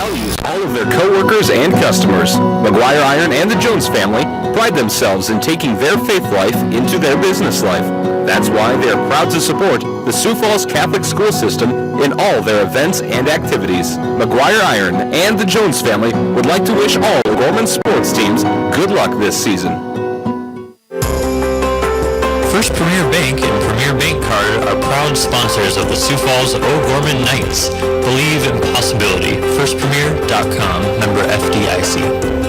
values all of their co-workers and customers. McGuire Iron and the Jones family pride themselves in taking their faith life into their business life. That's why they are proud to support the Sioux Falls Catholic school system in all their events and activities. McGuire Iron and the Jones family would like to wish all O'Gorman sports teams good luck this season. First Premier Bank and Premier Bank Card are proud sponsors of the Sioux Falls O'Gorman Knights. Believe in possibility. FirstPremier.com. Member FDIC.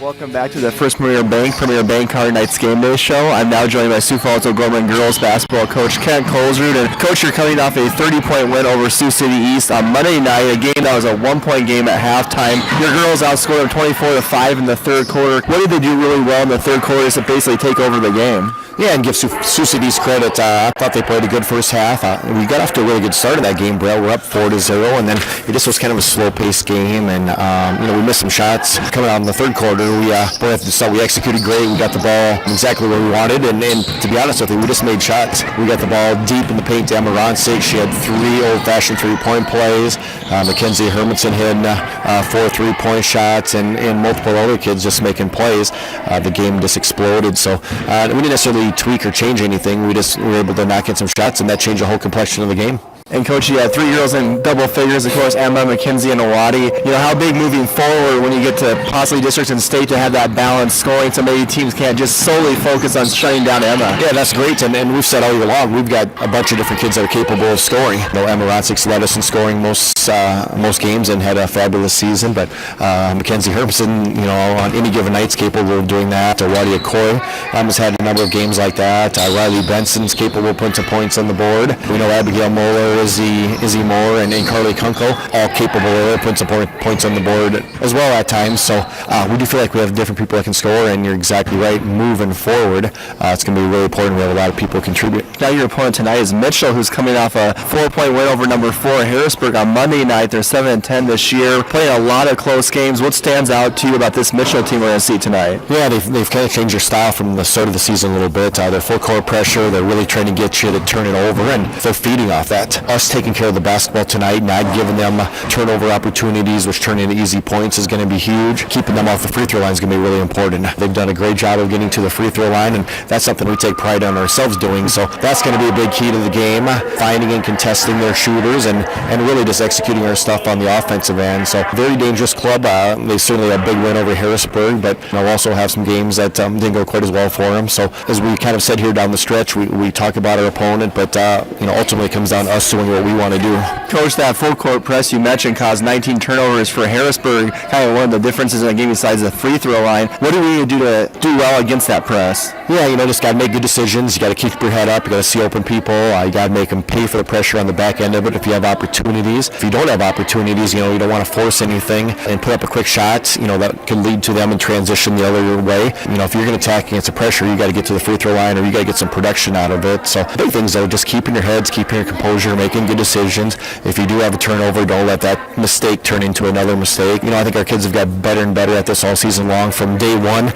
Welcome back to the First Premier Bank Card Knights Game Day Show. I'm now joined by Sioux Falls O'Gorman girls basketball coach Kent Colesrud. And Coach, you're coming off a 30-point win over Sioux City East on Monday night, a game that was a one-point game at halftime. Your girls outscored them 24-5 in the third quarter. What did they do really well in the third quarter to basically take over the game? Yeah, and give Sioux City East credit. I thought they played a good first half. We got off to a really good start of that game, Brett. We're up 4-0, and then it just was kind of a slow-paced game, and we missed some shots coming out in the third quarter. We executed great. We got the ball exactly where we wanted, and to be honest with you, we just made shots. We got the ball deep in the paint to Emma Ronsick. She had 3 old-fashioned three-point plays. Mackenzie Hermanson hit 4 3-point shots, and multiple other kids just making plays. The game just exploded. So we didn't necessarily tweak or change anything. We just were able to knock in some shots, and that changed the whole complexion of the game. And Coach, you had 3 girls in double figures, of course, Emma, Mackenzie, and Awadi. How big moving forward when you get to possibly districts and state to have that balanced scoring so maybe teams can't just solely focus on shutting down Emma? Yeah, that's great, and we've said all year long, we've got a bunch of different kids that are capable of scoring. Emma Ronsick's led us in scoring most games and had a fabulous season, but Mackenzie Hermanson, on any given night is capable of doing that. Awadi Okoye has had a number of games like that. Riley Benson's capable of putting some points on the board. We know Abigail Moeller, Izzy Moore, and Carly Kunkel, all capable of putting some points on the board as well at times. So we do feel like we have different people that can score, and you're exactly right. Moving forward, it's going to be really important. We have a lot of people contribute. Now your opponent tonight is Mitchell, who's coming off a 4-point win over number 4 Harrisburg on Monday night. They're 7-10 this year, playing a lot of close games. What stands out to you about this Mitchell team we're going to see tonight? Yeah, they've kind of changed their style from the start of the season a little bit. They're full court pressure. They're really trying to get you to turn it over, and they're feeding off that. Us taking care of the basketball tonight, not giving them turnover opportunities, which turn into easy points, is going to be huge. Keeping them off the free throw line is going to be really important. They've done a great job of getting to the free throw line, and that's something we take pride on ourselves doing. So that's going to be a big key to the game, finding and contesting their shooters, and really just executing our stuff on the offensive end. So very dangerous club. They certainly had a big win over Harrisburg, but we'll also have some games that didn't go quite as well for them. So as we kind of said here down the stretch, we talk about our opponent, but ultimately it comes down to us doing what we want to do. Coach, that full court press you mentioned caused 19 turnovers for Harrisburg. Kind of one of the differences in the game besides the free throw line. What do we need to do to do well against that press? Yeah, just got to make good decisions. You got to keep your head up. You got to see open people. You got to make them pay for the pressure on the back end of it if you have opportunities. If you don't have opportunities, you don't want to force anything and put up a quick shot, that can lead to them and transition the other way. If you're going to attack against the pressure, you got to get to the free throw line, or you got to get some production out of it. So big things though, just keeping your heads, keeping your composure, making good decisions. If you do have a turnover, don't let that mistake turn into another mistake. I think our kids have got better and better at this all season long from day one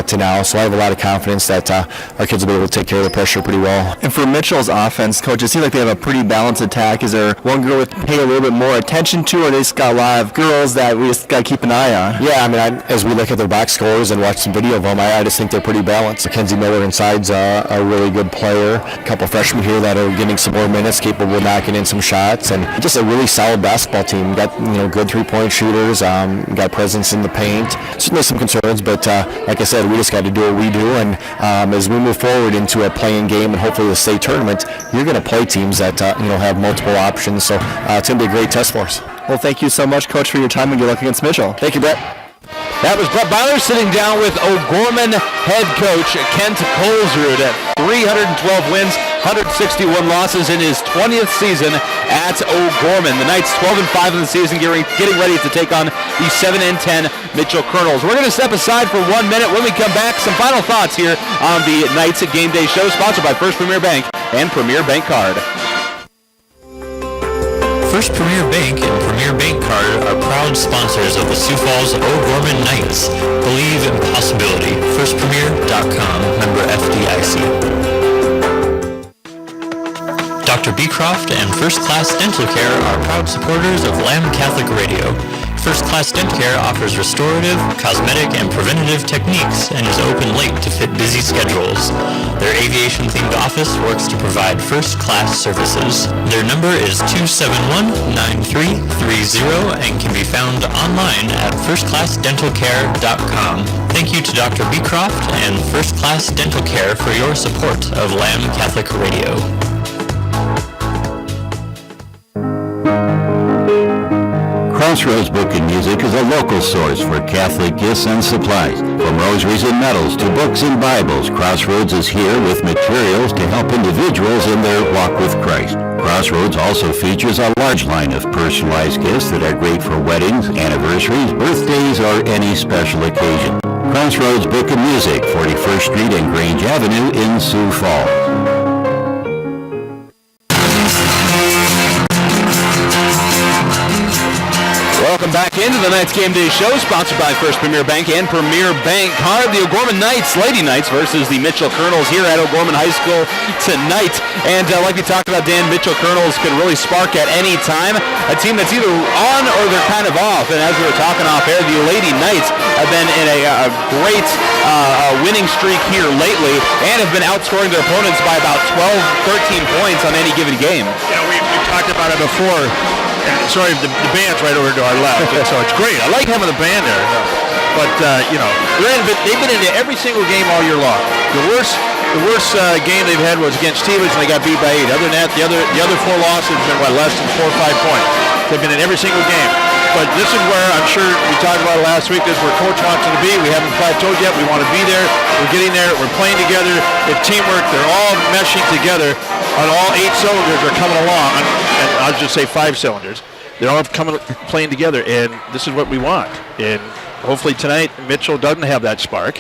to now. So I have a lot of confidence that our kids will be able to take care of the pressure pretty well. And for Mitchell's offense, Coach, it seems like they have a pretty balanced attack. Is there one girl we pay a little bit more attention to, or they just got a lot of girls that we just got to keep an eye on? Yeah, as we look at their box scores and watch some video of them, I just think they're pretty balanced. Mackenzie Miller inside's a really good player. A couple freshmen here that are getting some more minutes, capable of knocking in some shots, and just a really solid basketball team. Got good 3-point shooters, got presence in the paint. Certainly some concerns, but like I said, we just got to do what we do, and as we move forward into a playing game and hopefully the state tournament, you're going to play teams that have multiple options, so it's going to be a great test for us. Well, thank you so much, Coach, for your time, and good luck against Mitchell. Thank you, Brett. That was Brett Byler sitting down with O'Gorman head coach Kent Colesrud at 312 wins, 161 losses in his 20th season at O'Gorman. The Knights 12-5 in the season, getting ready to take on the 7-10 Mitchell Colonels. We're going to step aside for 1 minute. When we come back, some final thoughts here on the Knights Game Day Show, sponsored by First Premier Bank and Premier Bank Card. First Premier Bank and Premier Bank Card are proud sponsors of the Sioux Falls O'Gorman Knights. Believe in possibility. FirstPremier.com. Member FDIC. Dr. Beecroft and First Class Dental Care are proud supporters of Lamb Catholic Radio. First Class Dental Care offers restorative, cosmetic, and preventative techniques and is open late to fit busy schedules. Their aviation-themed office works to provide first-class services. Their number is 271-9330 and can be found online at firstclassdentalcare.com. Thank you to Dr. Beecroft and First Class Dental Care for your support of Lamb Catholic Radio. Crossroads Book and Music is a local source for Catholic gifts and supplies. From rosaries and medals to books and Bibles, Crossroads is here with materials to help individuals in their walk with Christ. Crossroads also features a large line of personalized gifts that are great for weddings, anniversaries, birthdays, or any special occasion. Crossroads Book and Music, 41st Street and Grange Avenue in Sioux Falls. Welcome back into the Knights Game Day Show, sponsored by First Premier Bank and Premier Bank Card. The O'Gorman Knights, Lady Knights, versus the Mitchell Colonels here at O'Gorman High School tonight. And like we talked about, Dan, Mitchell Colonels could really spark at any time. A team that's either on or they're kind of off. And as we were talking off air, the Lady Knights have been in a great winning streak here lately and have been outscoring their opponents by about 12, 13 points on any given game. Yeah, we talked about it before. Sorry, the band's right over to our left, and so it's great. I like having the band there. But, they've been into every single game all year long. The worst game they've had was against Stevens, and they got beat by 8. Other than that, the other 4 losses have been, less than 4 or 5 points. They've been in every single game. But this is where, I'm sure we talked about it last week, this is where Coach wants them to be. We haven't plateaued yet. We want to be there. We're getting there. We're playing together. It's teamwork. They're all meshing together. On all 8 cylinders are coming along. And I'll just say 5 cylinders. They're all playing together, and this is what we want. And hopefully tonight, Mitchell doesn't have that spark.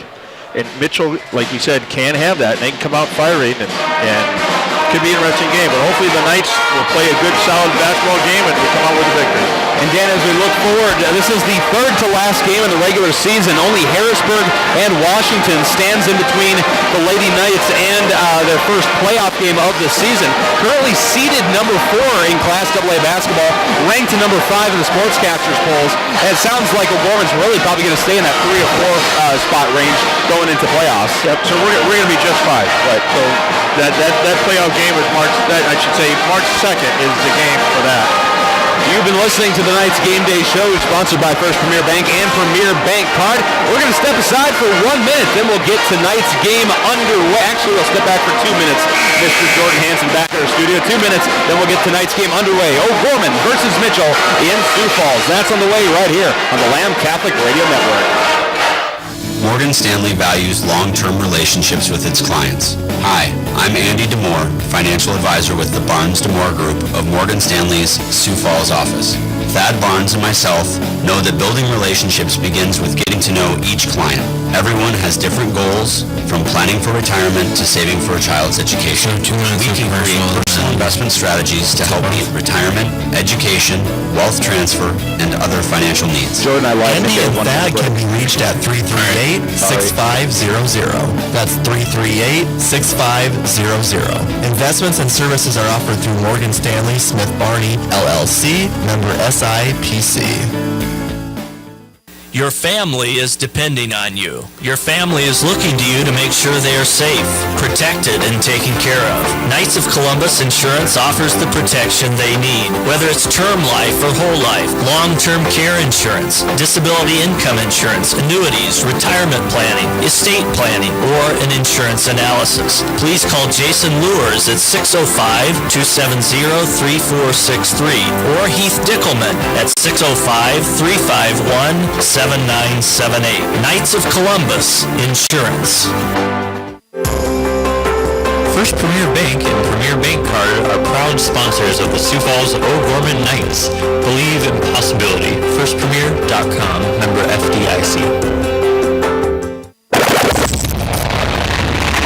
And Mitchell, like you said, can have that. And they can come out firing, and it could be an interesting game. But hopefully the Knights will play a good, solid basketball game, and we'll come out with a victory. And Dan, as we look forward, this is the third to last game in the regular season. Only Harrisburg and Washington stands in between the Lady Knights and their first playoff game of the season. Currently seeded number 4 in Class AA basketball, ranked to number 5 in the Sportscasters polls. And it sounds like O'Gorman's really probably going to stay in that 3 or 4 spot range going into playoffs. Yep. So we're going to be just 5. Right. So that playoff game is March 2nd is the game for that. You've been listening to the Knights Game Day Show, sponsored by First Premier Bank and Premier Bank Card. We're going to step aside for 1 minute, then we'll get tonight's game underway. Actually, we'll step back for 2 minutes. Mr. Jordan Hansen back at our studio. 2 minutes, then we'll get tonight's game underway. O'Gorman versus Mitchell in Sioux Falls. That's on the way right here on the Lamb Catholic Radio Network. Morgan Stanley values long-term relationships with its clients. Hi, I'm Andy Demore, financial advisor with the Barnes Demore Group of Morgan Stanley's Sioux Falls office. Thad Barnes and myself know that building relationships begins with getting to know each client. Everyone has different goals, from planning for retirement to saving for a child's education. We can create personal investment strategies to help meet retirement, education, wealth transfer, and other financial needs. Jordan, I like Andy and Thad can be reached at 338-6500. That's 338-6500. Investments and services are offered through Morgan Stanley Smith Barney, LLC, member SIPC. Your family is depending on you. Your family is looking to you to make sure they are safe, protected, and taken care of. Knights of Columbus Insurance offers the protection they need, whether it's term life or whole life, long-term care insurance, disability income insurance, annuities, retirement planning, estate planning, or an insurance analysis. Please call Jason Lures at 605-270-3463 or Heath Dickelman at 605-351-7978. Knights of Columbus Insurance. First Premier Bank and Premier Bank Card are proud sponsors of the Sioux Falls O'Gorman Knights. Believe in possibility. FirstPremier.com. Member FDIC.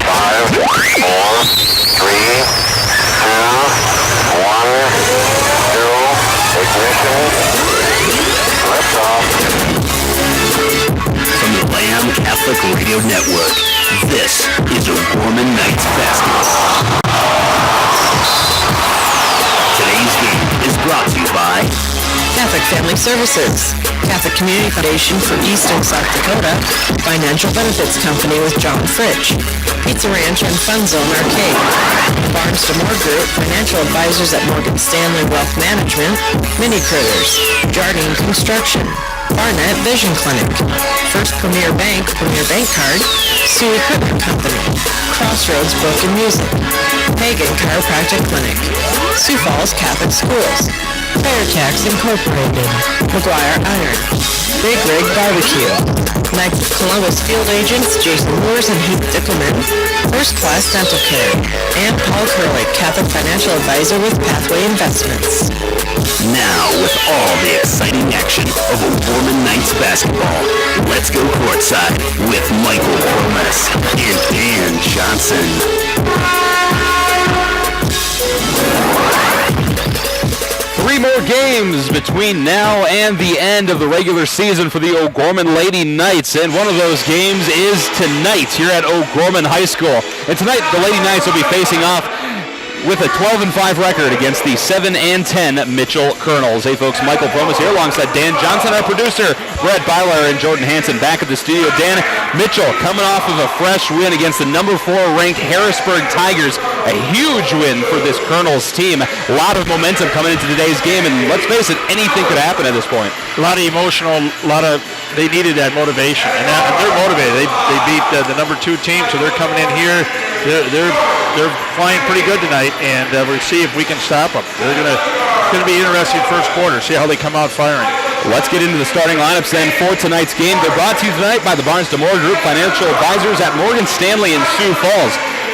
5, 4, 3, 2, 1, 0. Catholic Radio Network. This is O'Gorman Knights basketball. Today's game is brought to you by Catholic Family Services, Catholic Community Foundation for East and South Dakota, Financial Benefits Company with John Fritch, Pizza Ranch and Fun Zone Arcade, Barnes DeMoore Group, Financial Advisors at Morgan Stanley Wealth Management, Mini Critters, Jardine Construction, Barnett Vision Clinic, First Premier Bank Card, Sioux Equipment Company, Crossroads Book and Music, Hagen Chiropractic Clinic, Sioux Falls Catholic Schools, Fair Tax Incorporated, McGuire Iron, Big Rig Barbecue, Knights of Columbus Field Agents Jason Moores and Heath Dickelman, First Class Dental Care, and Paul Curley, Catholic Financial Advisor with Pathway Investments. Now, with all the exciting action of O'Gorman Knights basketball, let's go courtside with Michael Gomez and Dan Johnson. 3 more games between now and the end of the regular season for the O'Gorman Lady Knights, and one of those games is tonight here at O'Gorman High School. And tonight the Lady Knights will be facing off with a 12-5 record against the 7-10 Mitchell Colonels. Hey folks, Michael Promas here alongside Dan Johnson, our producer, Brett Byler and Jordan Hansen back at the studio. Dan, Mitchell coming off of a fresh win against the number 4 ranked Harrisburg Tigers. A huge win for this Colonels team. A lot of momentum coming into today's game, and let's face it, anything could happen at this point. A lot of emotional, they needed that motivation, and they're motivated. They beat the number 2 team, so they're coming in here. They're flying pretty good tonight, and we'll see if we can stop them. They're gonna be interesting first quarter. See how they come out firing. Let's get into the starting lineups then for tonight's game. They're brought to you tonight by the Barnes DeMoore Group, Financial Advisors at Morgan Stanley in Sioux Falls.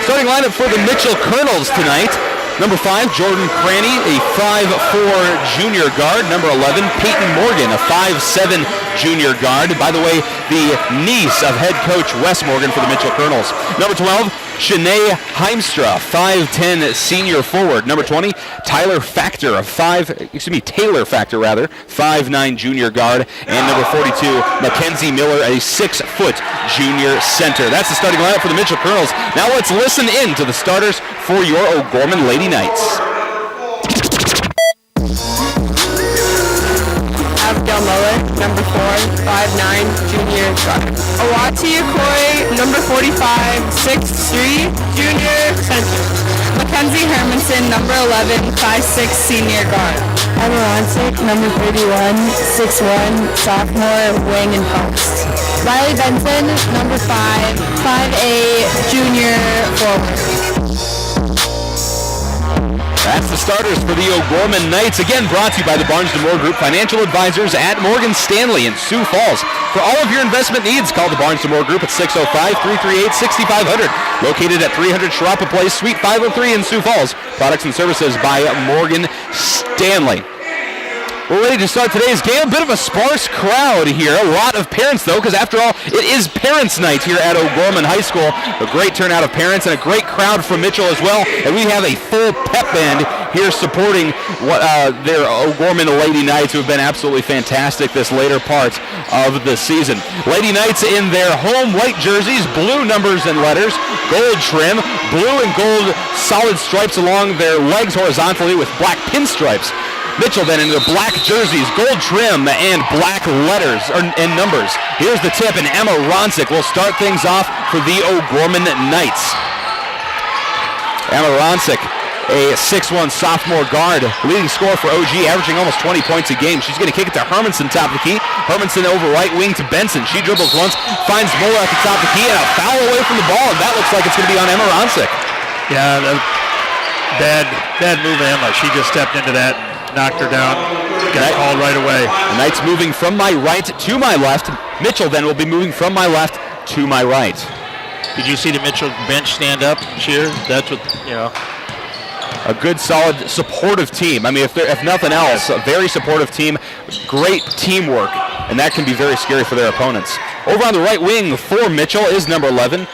Starting lineup for the Mitchell Colonels tonight. Number 5, Jordan Cranny, a 5'4 junior guard. Number 11, Peyton Morgan, a 5'7 junior guard. By the way, the niece of head coach Wes Morgan for the Mitchell Colonels. Number 12, Shanae Heimstra, 5'10 senior forward. Number 20, Taylor Factor, 5'9 junior guard. And number 42, Mackenzie Miller, a 6-foot junior center. That's the starting lineup for the Mitchell Colonels. Now let's listen in to the starters for your O'Gorman Lady Knights. Abigail Muller, number 4, 5'9", junior guard. Awati Okoye, number 45, 6'3", junior center. Mackenzie Hermanson, number 11, 5'6", senior guard. Emma Ronsick, number 31, 6'1", sophomore, wing and post. Riley Benson, number 5, 5'8", junior forward. That's the starters for the O'Gorman Knights. Again, brought to you by the Barnes DeMoore Group, Financial Advisors at Morgan Stanley in Sioux Falls. For all of your investment needs, call the Barnes DeMoore Group at 605-338-6500. Located at 300 Sharapa Place, Suite 503 in Sioux Falls. Products and services by Morgan Stanley. We're ready to start today's game. A bit of a sparse crowd here. A lot of parents, though, because after all, it is Parents' Night here at O'Gorman High School. A great turnout of parents and a great crowd from Mitchell as well. And we have a full pep band here supporting their O'Gorman Lady Knights, who have been absolutely fantastic this later part of the season. Lady Knights in their home white jerseys, blue numbers and letters, gold trim, blue and gold solid stripes along their legs horizontally with black pinstripes. Mitchell then in the black jerseys, gold trim, and black letters and numbers. Here's the tip, and Emma Ronsick will start things off for the O'Gorman Knights. Emma Ronsick, a 6'1 sophomore guard, leading scorer for OG, averaging almost 20 points a game. She's going to kick it to Hermanson, top of the key. Hermanson over right wing to Benson. She dribbles once, finds Moore at the top of the key, and a foul away from the ball, and that looks like it's going to be on Emma Ronsick. Yeah, bad move, Emma. She just stepped into that. Knocked her down, got called right away. The Knights moving from my right to my left. Mitchell then will be moving from my left to my right. Did you see the Mitchell bench stand up, cheer? That's what, A good, solid, supportive team. I mean, if nothing else, a very supportive team, great teamwork, and that can be very scary for their opponents. Over on the right wing for Mitchell is number 11.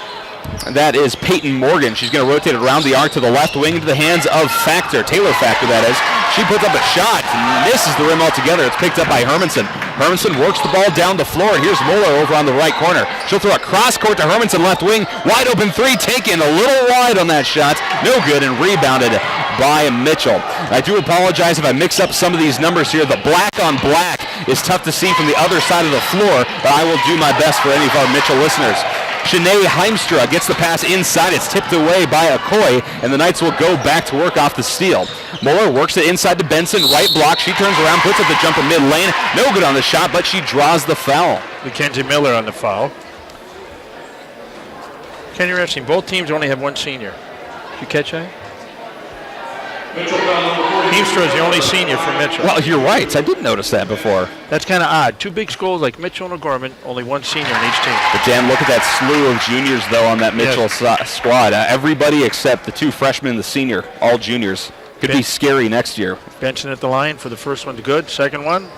That is Peyton Morgan. She's going to rotate it around the arc to the left wing into the hands of Factor, Taylor Factor, that is. She puts up a shot, misses the rim altogether. It's picked up by Hermanson. Hermanson works the ball down the floor. Here's Mueller over on the right corner. She'll throw a cross court to Hermanson, left wing. Wide open three, taken a little wide on that shot. No good, and rebounded by Mitchell. I do apologize if I mix up some of these numbers here. The black on black is tough to see from the other side of the floor, but I will do my best for any of our Mitchell listeners. Shanae Heimstra gets the pass inside. It's tipped away by Okoye, and the Knights will go back to work off the steal. Mueller works it inside to Benson. Right block. She turns around, puts up the jumper mid-lane. No good on the shot, but she draws the foul. Mackenzie Miller on the foul. Kenny Wrestling, both teams only have one senior. Did you catch that? Heemstra is the only senior for Mitchell. Well, you're right. I did notice that before. That's kind of odd. Two big schools like Mitchell and O'Gorman, only one senior in each team. But Dan, look at that slew of juniors, though, on that Mitchell squad. Everybody except the two freshmen and the senior, all juniors. Could be scary next year. Benson at the line for the first one to good. Second one,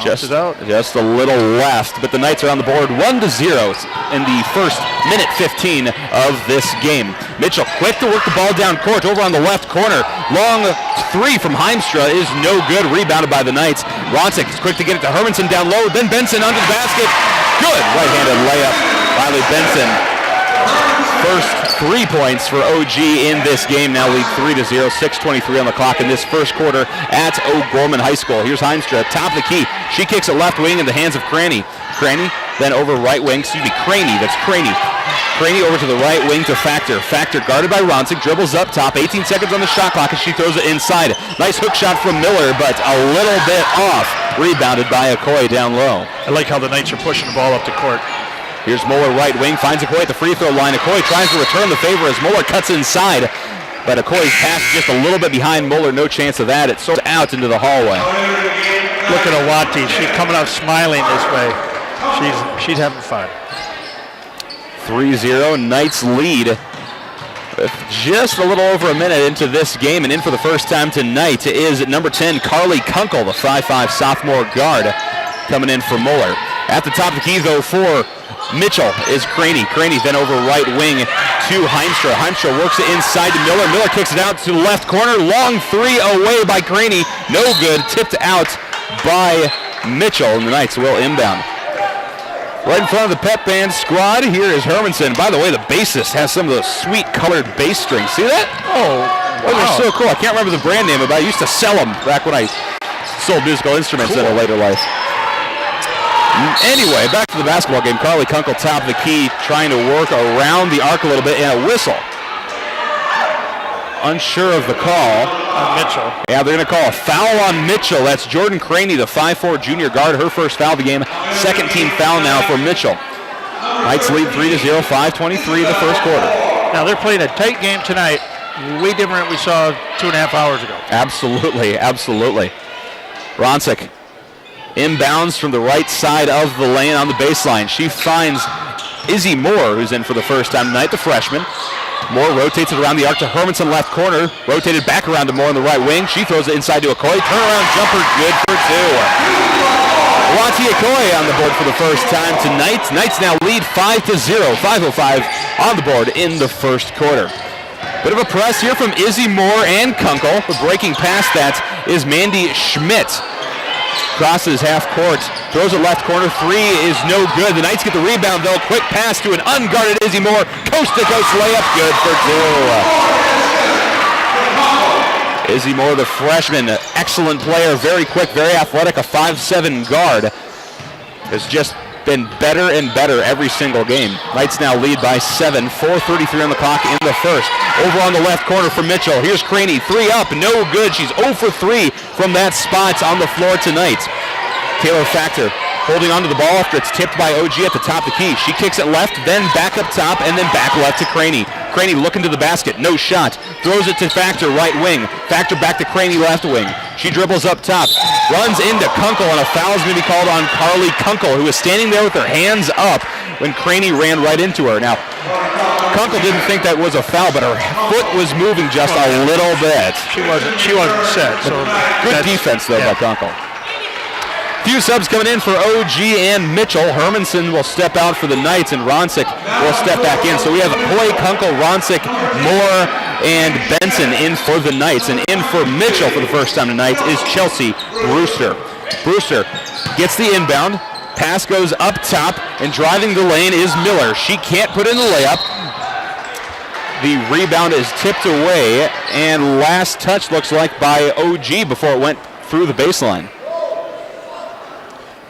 just a little left, but the Knights are on the board 1-0 in the first minute 15 of this game. Mitchell quick to work the ball down court over on the left corner. Long three from Heimstra is no good. Rebounded by the Knights. Ronsick is quick to get it to Hermanson down low. Then Benson under the basket. Good right-handed layup. Riley Benson. First 3 points for OG in this game. Now lead 3-0. 6:23 on the clock in this first quarter at O'Gorman High School. Here's Heimstra, top of the key. She kicks it left wing in the hands of Craney. Craney then over right wing. Craney. That's Craney. Craney over to the right wing to Factor. Factor guarded by Ronsick. Dribbles up top. 18 seconds on the shot clock as she throws it inside. Nice hook shot from Miller, but a little bit off. Rebounded by Okoye down low. I like how the Knights are pushing the ball up the court. Here's Mueller right wing, finds Okoye at the free throw line. Okoye tries to return the favor as Mueller cuts inside, but Okoye's pass just a little bit behind Mueller. No chance of that. It's out into the hallway. Look at Owati. She's coming out smiling this way. She's having fun. 3-0, Knights lead with just a little over a minute into this game, and in for the first time tonight is number 10, Carly Kunkel, the 5'5 sophomore guard, coming in for Mueller. At the top of the key, though, for Mitchell is Craney. Craney then over right wing to Heimstra. Heimstra works it inside to Miller. Miller kicks it out to the left corner. Long three away by Craney. No good. Tipped out by Mitchell, and the Knights will inbound. Right in front of the pep band squad, here is Hermanson. By the way, the bassist has some of those sweet colored bass strings. See that? Oh, those are so cool. I can't remember the brand name, but I used to sell them back when I sold musical instruments in a later life. Anyway, back to the basketball game. Carly Kunkel, top of the key, trying to work around the arc a little bit, and a whistle. Unsure of the call. On Mitchell. Yeah, they're going to call a foul on Mitchell. That's Jordan Craney, the 5'4 junior guard, her first foul of the game. Second team foul now for Mitchell. Knights lead 3-0, 5:23 in the first quarter. Now they're playing a tight game tonight, way different than we saw 2.5 hours ago. Absolutely, absolutely. Ronsick inbounds from the right side of the lane on the baseline. She finds Izzy Moore, who's in for the first time tonight, the freshman. Moore rotates it around the arc to Hermanson, left corner. Rotated back around to Moore on the right wing. She throws it inside to Okoye. Turnaround jumper, good for two. Wati Okoye on the board for the first time tonight. Knights now lead 5-0, 5:05 on the board in the first quarter. Bit of a press here from Izzy Moore and Kunkel. The breaking past that is Mandy Schmidt. Crosses half court, throws it left corner, three is no good. The Knights get the rebound though, quick pass to an unguarded Izzy Moore, coast to coast layup, good for two. Izzy Moore, the freshman, excellent player, very quick, very athletic, a 5'7 guard, has just been better and better every single game. Knights now lead by 7, 4:33 on the clock in the first. Over on the left corner for Mitchell. Here's Craney, three up, no good. She's 0 for 3 from that spot on the floor tonight. Taylor Factor holding onto the ball after it's tipped by OG at the top of the key. She kicks it left, then back up top, and then back left to Craney. Craney looking to the basket, no shot. Throws it to Factor, right wing. Factor back to Craney, left wing. She dribbles up top, runs into Kunkel, and a foul is going to be called on Carly Kunkel, who was standing there with her hands up when Craney ran right into her. Now, Kunkel didn't think that was a foul, but her foot was moving just a little bit. She wasn't set. So good defense though by Kunkel. Few subs coming in for OG and Mitchell. Hermanson will step out for the Knights, and Ronsick will step back in. So we have Okoye, Kunkel, Ronsick, Moore, and Benson in for the Knights. And in for Mitchell for the first time tonight is Chelsea Brewster. Brewster gets the inbound. Pass goes up top, and driving the lane is Miller. She can't put in the layup. The rebound is tipped away, and last touch looks like by OG before it went through the baseline.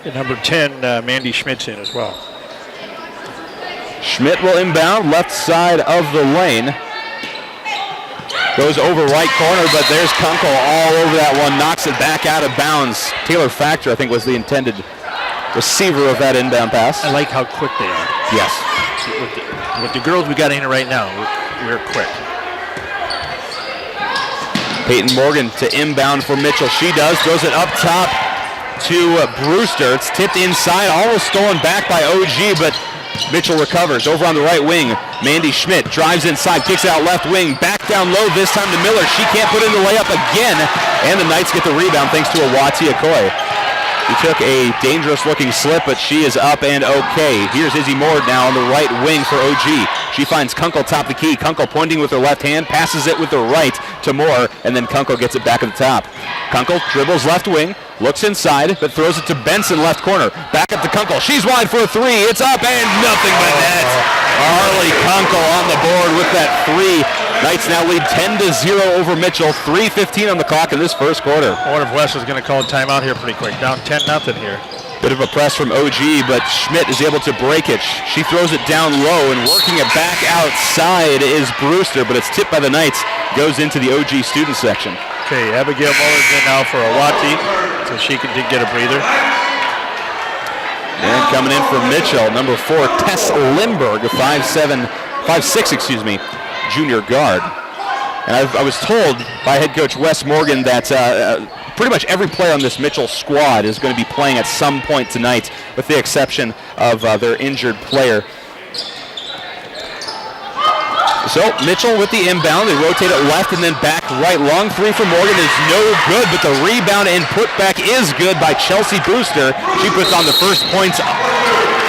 And number 10, Mandy Schmidt's in as well. Schmidt will inbound, left side of the lane. Goes over right corner, but there's Kunkel all over that one, knocks it back out of bounds. Taylor Factor, I think, was the intended receiver of that inbound pass. I like how quick they are. Yes. With the girls we got in here right now, we're quick. Peyton Morgan to inbound for Mitchell. She does, throws it up top to Brewster. It's tipped inside, almost stolen back by OG, but Mitchell recovers. Over on the right wing, Mandy Schmidt drives inside, kicks out left wing, back down low, this time to Miller. She can't put in the layup again, and the Knights get the rebound thanks to Awati Okoye. He took a dangerous-looking slip, but she is up and okay. Here's Izzy Moore now on the right wing for OG. She finds Kunkel top the key. Kunkel pointing with her left hand, passes it with the right to Moore, and then Kunkel gets it back at the top. Kunkel dribbles left wing, looks inside, but throws it to Benson left corner. Back up to Kunkel. She's wide for a three. It's up and nothing but net. Harley Kunkel on the board with that three. Knights now lead 10-0 over Mitchell. 3:15 on the clock in this first quarter. I wonder if Wes is going to call a timeout here pretty quick. Down 10-0 here. Bit of a press from OG, but Schmidt is able to break it. She throws it down low, and working it back outside is Brewster, but it's tipped by the Knights. Goes into the OG student section. Okay, Abigail Muller's in now for Awati, so she can get a breather. And coming in for Mitchell, number 4, Tess Lindberg, 5'6", junior guard. And I was told by head coach Wes Morgan that pretty much every player on this Mitchell squad is going to be playing at some point tonight, with the exception of their injured player. So Mitchell with the inbound, they rotate it left and then back right. Long three from Morgan is no good, but the rebound and putback is good by Chelsea Brewster. She puts on the first points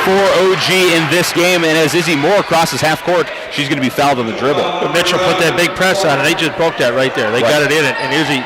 for OG in this game, and as Izzy Moore crosses half court, she's going to be fouled on the dribble. But Mitchell put that big press on, and they just broke that right there. They got it in it, and Izzy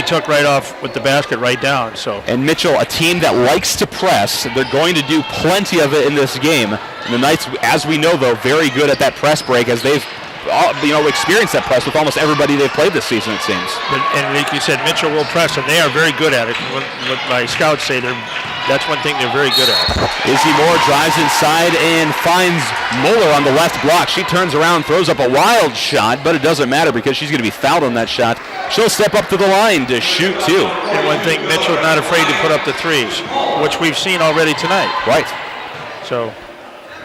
took right off with the basket right down. So. And Mitchell, a team that likes to press, they're going to do plenty of it in this game. And the Knights, as we know, though, very good at that press break, as they've experienced that press with almost everybody they've played this season, it seems. And like you said, Mitchell will press, and they are very good at it. What my scouts say, that's one thing they're very good at. Izzy Moore drives inside and finds Moeller on the left block. She turns around, throws up a wild shot, but it doesn't matter because she's going to be fouled on that shot. She'll step up to the line to shoot two. And one thing, Mitchell's not afraid to put up the threes, which we've seen already tonight. Right. So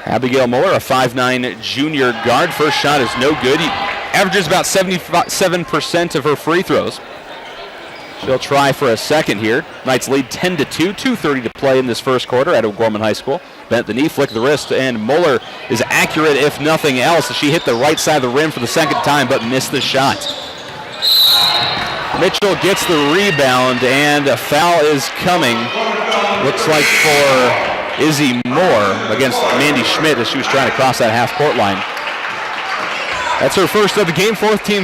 Abigail Moeller, a 5'9" junior guard. First shot is no good. He averages about 77% of her free throws. She'll try for a second here. Knights lead 10-2, 2:30 to play in this first quarter at O'Gorman High School. Bent the knee, flicked the wrist, and Moeller is accurate if nothing else. She hit the right side of the rim for the second time, but missed the shot. Mitchell gets the rebound, and a foul is coming. Looks like for Izzy Moore against Mandy Schmidt as she was trying to cross that half-court line. That's her first of the game, third team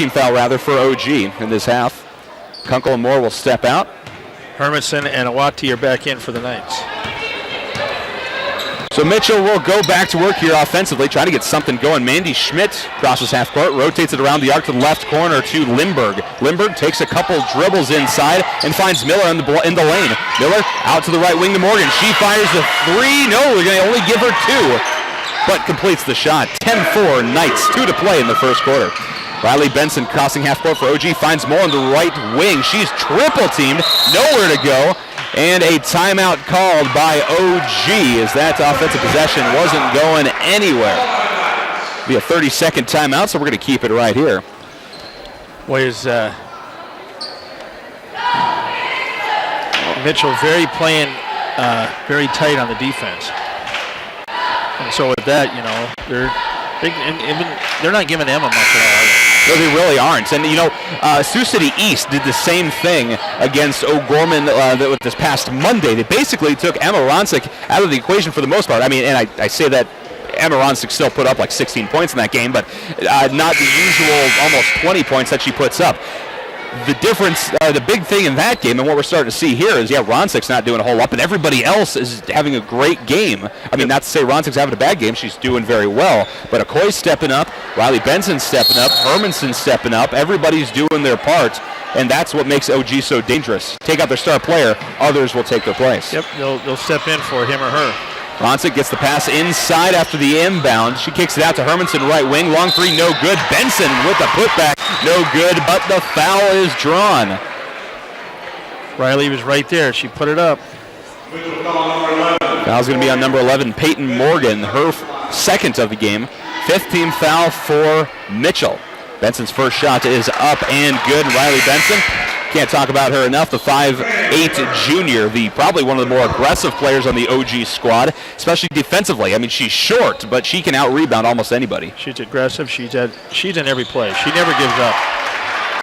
foul rather, for OG in this half. Kunkel and Moore will step out. Hermanson and Awati are back in for the Knights. So Mitchell will go back to work here offensively, trying to get something going. Mandy Schmidt crosses half court, rotates it around the arc to the left corner to Lindberg. Lindberg takes a couple dribbles inside and finds Miller in the lane. Miller out to the right wing to Morgan. She fires the three. No, we're going to only give her two, but completes the shot. 10-4 Knights, 2 to play in the first quarter. Riley Benson crossing half court for OG, finds Moore on the right wing. She's triple teamed, nowhere to go. And a timeout called by OG as that offensive possession wasn't going anywhere. It'll be a 30-second timeout, so we're going to keep it right here. Was Mitchell playing very tight on the defense. And so with that, they're not giving Emma much at all. No, they really aren't. And, Sioux City East did the same thing against O'Gorman this past Monday. They basically took Emma Ronsick out of the equation for the most part. I mean, and I say that Emma Ronsick still put up like 16 points in that game, but not the usual almost 20 points that she puts up. The difference, the big thing in that game and what we're starting to see here is, Ronsick's not doing a whole lot, but everybody else is having a great game. I mean, not to say Ronsick's having a bad game. She's doing very well. But Okoye's stepping up. Riley Benson's stepping up. Hermanson's stepping up. Everybody's doing their part, and that's what makes OG so dangerous. Take out their star player, others will take their place. Yep, they'll step in for him or her. Ronsick gets the pass inside after the inbound. She kicks it out to Hermanson, right wing. Long three, no good. Benson with the putback, no good, but the foul is drawn. Riley was right there. She put it up. Foul's going to be on number 11, Peyton Morgan, her second of the game. 5th team foul for Mitchell. Benson's first shot is up and good. Riley Benson, can't talk about her enough. The 5'8" junior, probably one of the more aggressive players on the OG squad, especially defensively. I mean, she's short, but she can out-rebound almost anybody. She's aggressive. She's in every play. She never gives up.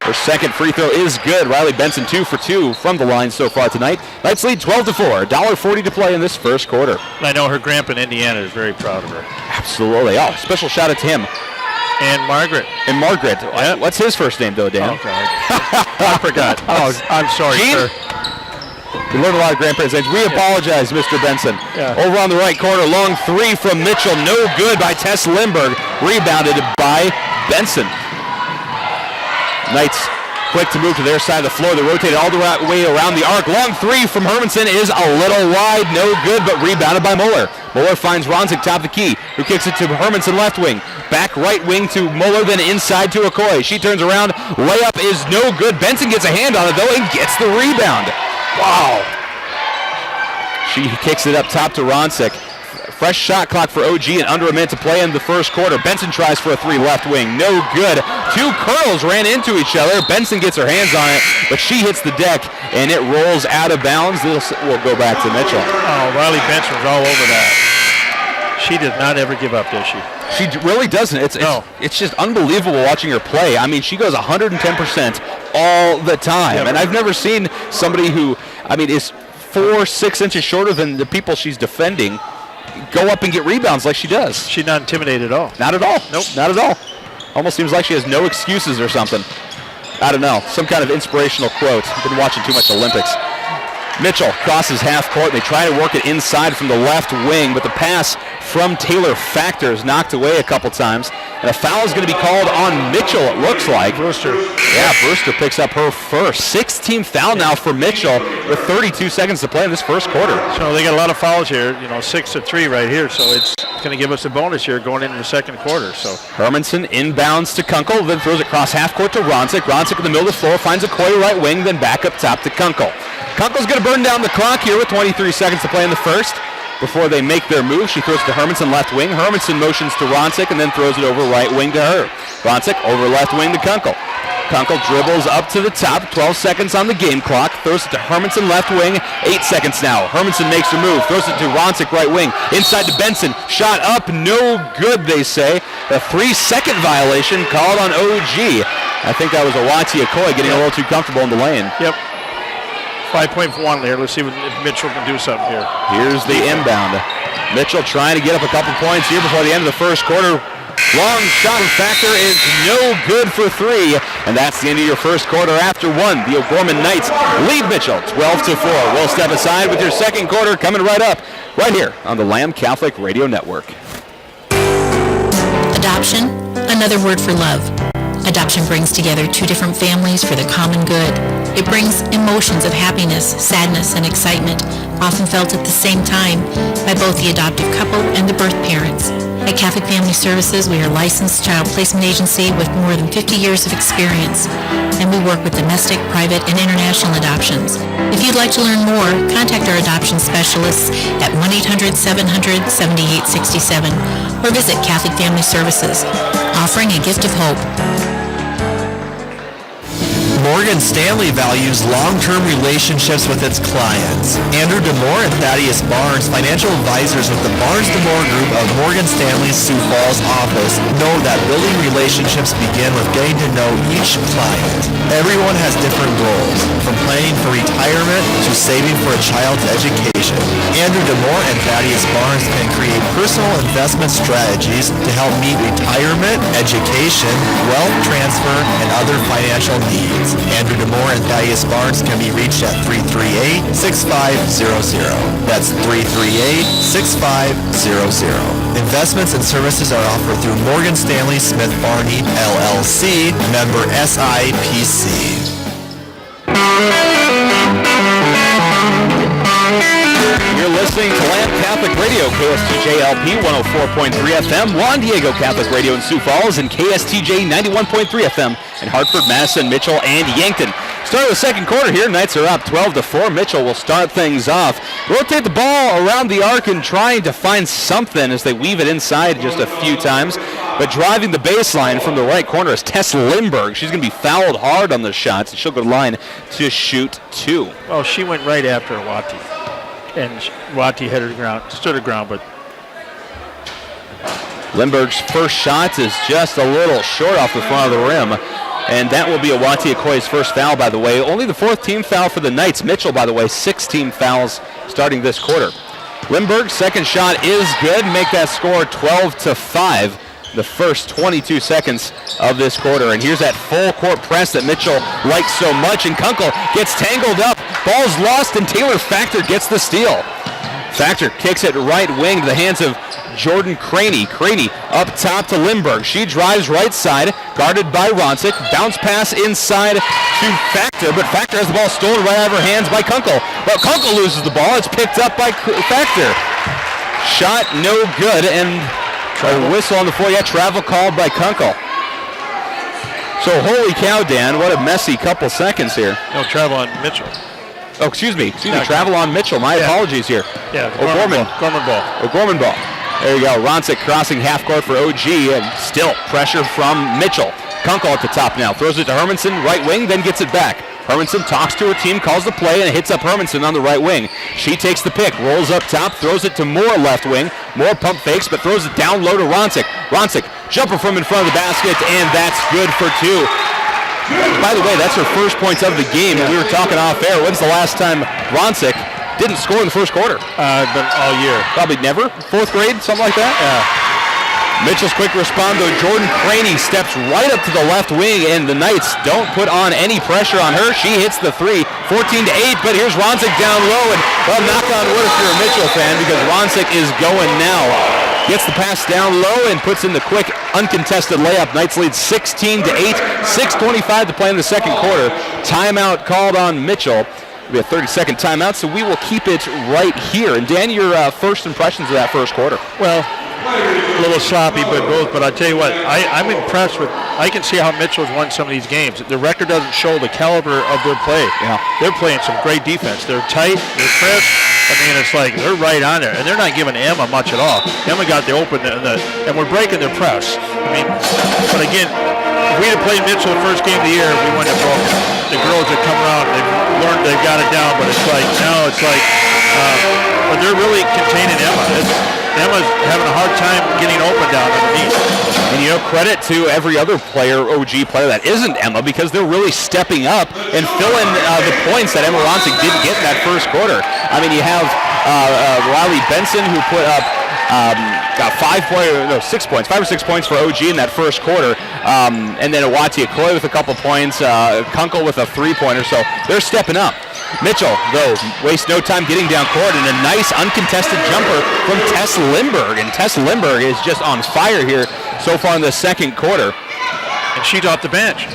Her second free throw is good. Riley Benson 2 for 2 from the line so far tonight. Knights lead 12-4. $1.40 to play in this first quarter. I know her grandpa in Indiana is very proud of her. Absolutely. Oh, special shout out to him. And Margaret. Yep. What's his first name, though, Dan? Oh, God. I forgot. Oh, I'm sorry, sir. We learned a lot of grandparents' names. We apologize, Mr. Benson. Yeah. Over on the right corner, long three from Mitchell. No good by Tess Lindbergh. Rebounded by Benson. Knights quick to move to their side of the floor. They rotated all the way around the arc. Long three from Hermanson is a little wide. No good, but rebounded by Muller. Muller finds Ronsick top of the key, who kicks it to Hermanson left wing. Back right wing to Muller, then inside to Okoye. She turns around. Layup is no good. Benson gets a hand on it, though, and gets the rebound. Wow. She kicks it up top to Ronsick. Fresh shot clock for OG and under a minute to play in the first quarter. Benson tries for a three left wing. No good. Two curls ran into each other. Benson gets her hands on it, but she hits the deck, and it rolls out of bounds. This will go back to Mitchell. Oh, Riley Benson's all over that. She does not ever give up, does she? She really doesn't. It's just unbelievable watching her play. I mean, she goes 110% all the time. Yeah, and I've never seen somebody who, is 4-6 inches shorter than the people she's defending go up and get rebounds like she does. She's not intimidated at all. Not at all. Nope. Not at all. Almost seems like she has no excuses or something. I don't know. Some kind of inspirational quote. Been watching too much Olympics. Mitchell crosses half court. They try to work it inside from the left wing, but the pass from Taylor Factor is knocked away a couple times. And a foul is going to be called on Mitchell, it looks like. Brewster. Yeah, Brewster picks up her first. 16th foul now for Mitchell with 32 seconds to play in this first quarter. So they got a lot of fouls here, 6-3 right here, so it's going to give us a bonus here going into the second quarter. So Hermanson inbounds to Kunkel, then throws it across half court to Ronsick. Ronsick in the middle of the floor finds Okoye right wing, then back up top to Kunkel. Kunkel's going to burn down the clock here with 23 seconds to play in the first. Before they make their move, she throws it to Hermanson left wing. Hermanson motions to Ronsick and then throws it over right wing to her. Ronsick over left wing to Kunkel. Kunkel dribbles up to the top, 12 seconds on the game clock, throws it to Hermanson left wing, 8 seconds now. Hermanson makes her move, throws it to Ronsick right wing, inside to Benson, shot up, no good, they say. A 3-second violation called on OG. I think that was Awati Okoye getting a little too comfortable in the lane. Yep. 5-point here. Let's see if Mitchell can do something here. Here's the inbound. Mitchell trying to get up a couple points here before the end of the first quarter. Long shot from Factor is no good for three, and that's the end of your first quarter after one. The O'Gorman Knights lead Mitchell 12-4. We'll step aside with your second quarter coming right up, right here on the Lamb Catholic Radio Network. Adoption, another word for love. Adoption brings together two different families for the common good. It brings emotions of happiness, sadness, and excitement, often felt at the same time by both the adoptive couple and the birth parents. At Catholic Family Services, we are a licensed child placement agency with more than 50 years of experience, and we work with domestic, private, and international adoptions. If you'd like to learn more, contact our adoption specialists at 1-800-700-7867 or visit Catholic Family Services, offering a gift of hope. Morgan Stanley values long-term relationships with its clients. Andrew DeMore and Thaddeus Barnes, financial advisors with the Barnes DeMore Group of Morgan Stanley's Sioux Falls office, know that building relationships begin with getting to know each client. Everyone has different goals, from planning for retirement to saving for a child's education. Andrew DeMore and Thaddeus Barnes can create personal investment strategies to help meet retirement, education, wealth transfer, and other financial needs. Andrew DeMore and Thaddeus Barnes can be reached at 338-6500. That's 338-6500. Investments and services are offered through Morgan Stanley Smith Barney, LLC, member SIPC. You're listening to Lamb Catholic Radio, KSTJ-LP 104.3 FM, Juan Diego Catholic Radio in Sioux Falls, and KSTJ 91.3 FM in Hartford, Madison, Mitchell, and Yankton. Start of the second quarter here. Knights are up 12-4. Mitchell will start things off. Rotate the ball around the arc and trying to find something as they weave it inside just a few times. But driving the baseline from the right corner is Tess Lindberg. She's going to be fouled hard on the shots, and she'll go to the line to shoot two. Well, she went right after Wati. And Wati hit her ground, stood her ground, but Lindberg's first shot is just a little short off the front of the rim. And that will be a Wati Okoye's first foul, by the way. Only the fourth team foul for the Knights. Mitchell, by the way, 6 team fouls starting this quarter. Lindberg's second shot is good. Make that score 12-5. The first 22 seconds of this quarter. And here's that full court press that Mitchell likes so much. And Kunkel gets tangled up. Ball's lost, and Taylor Factor gets the steal. Factor kicks it right wing to the hands of Jordan Craney. Craney up top to Lindberg. She drives right side, guarded by Ronsick. Bounce pass inside to Factor, but Factor has the ball stolen right out of her hands by Kunkel. But Kunkel loses the ball. It's picked up by Factor. Shot no good, and a whistle on the floor. Yeah, travel called by Kunkel. So holy cow, Dan, what a messy couple seconds here. No travel on Mitchell. Oh, excuse me. Travel on Mitchell. My apologies here. Yeah, O'Gorman. O'Gorman ball. There you go. Ronsick crossing half court for OG, and still pressure from Mitchell. Kunkel at the top now. Throws it to Hermanson, right wing, then gets it back. Hermanson talks to her team, calls the play, and hits up Hermanson on the right wing. She takes the pick, rolls up top, throws it to Moore left wing. Moore pump fakes, but throws it down low to Ronsick. Ronsick, jumper from in front of the basket, and that's good for two. By the way, that's her first points of the game. We were talking off air. When's the last time Ronsick didn't score in the first quarter? But all year. Probably never. Fourth grade, something like that? Yeah. Mitchell's quick response, though. Jordan Craney steps right up to the left wing, and the Knights don't put on any pressure on her. She hits the three, 14-8, but here's Ronsick down low, and well, knock on wood if you're a Mitchell fan, because Ronsick is going now. Gets the pass down low and puts in the quick, uncontested layup. Knights lead 16-8, 6:25 to play in the second quarter. Timeout called on Mitchell. It'll be a 30-second timeout, so we will keep it right here. And Dan, your first impressions of that first quarter? Well, a little sloppy, but both. But I tell you what, I'm impressed with. I can see how Mitchell's won some of these games. The record doesn't show the caliber of their play. Yeah. They're playing some great defense. They're tight. They're crisp. I mean, it's like they're right on there, and they're not giving Emma much at all. Emma got the open, and we're breaking their press. I mean, but again, if we had played Mitchell the first game of the year, we wouldn't have broken. The girls that come around, they've learned they've got it down, but it's like now it's like, but they're really containing Emma. Emma's having a hard time getting open down underneath. And you know, credit to every other player, OG player that isn't Emma, because they're really stepping up and filling the points that Emma Ronsick didn't get in that first quarter. I mean, you have Riley Benson, who put up got 5 or 6 points for OG in that first quarter. And then Awati Okoye with a couple points, Kunkel with a 3-pointer. So they're stepping up. Mitchell, though, wastes no time getting down court, and a nice uncontested jumper from Tess Lindberg. And Tess Lindberg is just on fire here so far in the second quarter. And she's off the bench.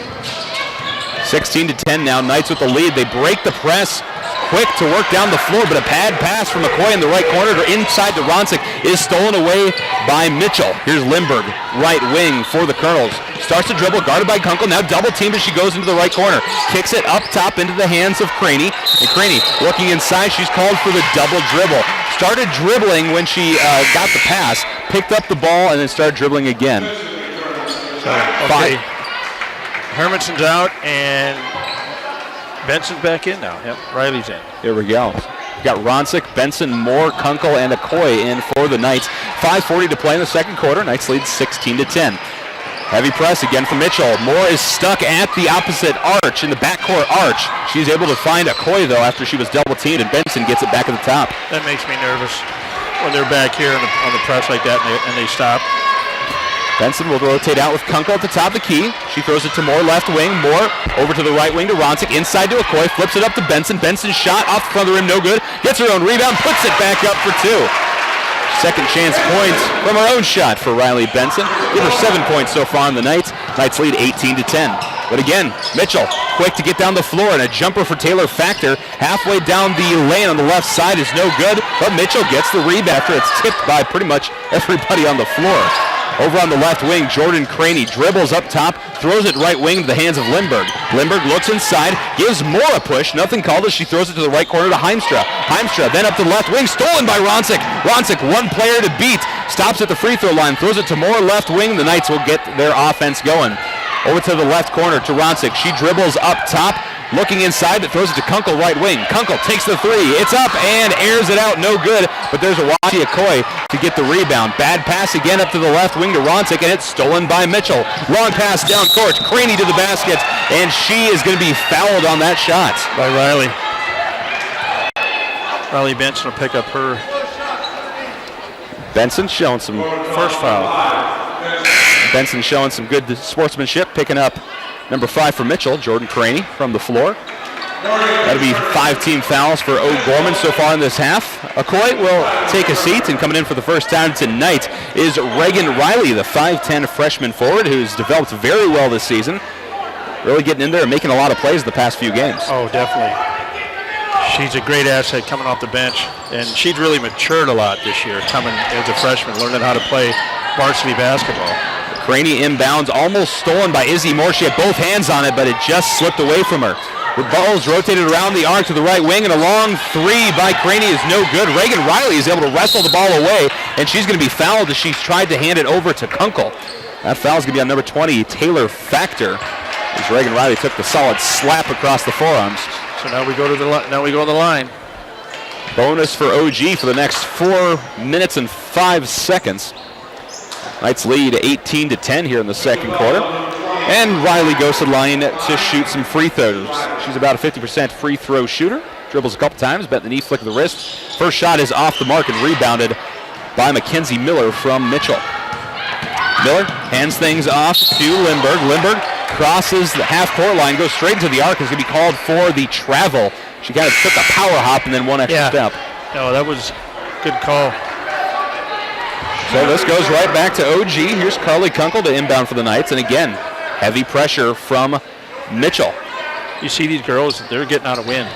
16-10 now. Knights with the lead. They break the press. Quick to work down the floor, but a pad pass from McCoy in the right corner to inside to Ronsick is stolen away by Mitchell. Here's Lindberg, right wing for the Colonels. Starts to dribble, guarded by Kunkel. Now double teamed as she goes into the right corner. Kicks it up top into the hands of Craney. And Craney looking inside. She's called for the double dribble. Started dribbling when she got the pass. Picked up the ball and then started dribbling again. So, okay. Hermanson's out, and Benson's back in now. Yep, Riley's in. Here we go. We got Ronsick, Benson, Moore, Kunkel, and Okoye in for the Knights. 5:40 to play in the second quarter. Knights lead 16-10. Heavy press again from Mitchell. Moore is stuck at the opposite arch, in the backcourt arch. She's able to find Okoye, though, after she was double-teamed, and Benson gets it back at the top. That makes me nervous when they're back here on the press like that and they stop. Benson will rotate out with Kunkel at the top of the key. She throws it to Moore, left wing. Moore over to the right wing to Ronsick. Inside to Okoye, flips it up to Benson. Benson's shot off the front of the rim, no good. Gets her own rebound, puts it back up for 2. Second chance points from her own shot for Riley Benson. Give her 7 points so far in the Knights. Knights lead 18-10. But again, Mitchell quick to get down the floor, and a jumper for Taylor Factor halfway down the lane on the left side is no good, but Mitchell gets the rebound after it's tipped by pretty much everybody on the floor. Over on the left wing, Jordan Craney dribbles up top, throws it right wing to the hands of Lindberg. Lindberg looks inside, gives Moore a push, nothing called as she throws it to the right corner to Heimstra. Heimstra then up to the left wing, stolen by Ronsick. Ronsick, one player to beat, stops at the free throw line, throws it to Moore left wing. The Knights will get their offense going. Over to the left corner to Ronsick. She dribbles up top, looking inside, but throws it to Kunkel right wing. Kunkel takes the three. It's up and airs it out. No good, but there's Awati Okoye to get the rebound. Bad pass again up to the left wing to Ronsick, and it's stolen by Mitchell. Long pass down court. Craney to the basket, and she is going to be fouled on that shot. By Riley. Riley Benson will pick up her Benson showing some first foul. Benson showing some good sportsmanship, picking up number 5 for Mitchell, Jordan Craney from the floor. That'll be 5 team fouls for O'Gorman so far in this half. Okoye will take a seat, and coming in for the first time tonight is Reagan Riley, the 5'10 freshman forward who's developed very well this season. Really getting in there and making a lot of plays the past few games. Oh, definitely. She's a great asset coming off the bench, and she's really matured a lot this year, coming as a freshman, learning how to play varsity basketball. Craney inbounds, almost stolen by Izzy Moore. She had both hands on it, but it just slipped away from her. The ball's rotated around the arc to the right wing, and a long three by Craney is no good. Reagan Riley is able to wrestle the ball away, and she's going to be fouled as she's tried to hand it over to Kunkel. That foul is going to be on number 20, Taylor Factor, as Reagan Riley took the solid slap across the forearms. So now we go to the line. Bonus for OG for the next 4 minutes and 5 seconds. Knights lead 18-10 here in the second quarter. And Riley goes to the line to shoot some free throws. She's about a 50% free throw shooter. Dribbles a couple times, bent the knee, flick of the wrist. First shot is off the mark and rebounded by Mackenzie Miller from Mitchell. Miller hands things off to Lindberg. Lindberg crosses the half-court line, goes straight into the arc. Is going to be called for the travel. She kind of took a power hop and then one extra step. No, that was a good call. So this goes right back to OG. Here's Carly Kunkel to inbound for the Knights. And again, heavy pressure from Mitchell. You see these girls, they're getting on a win.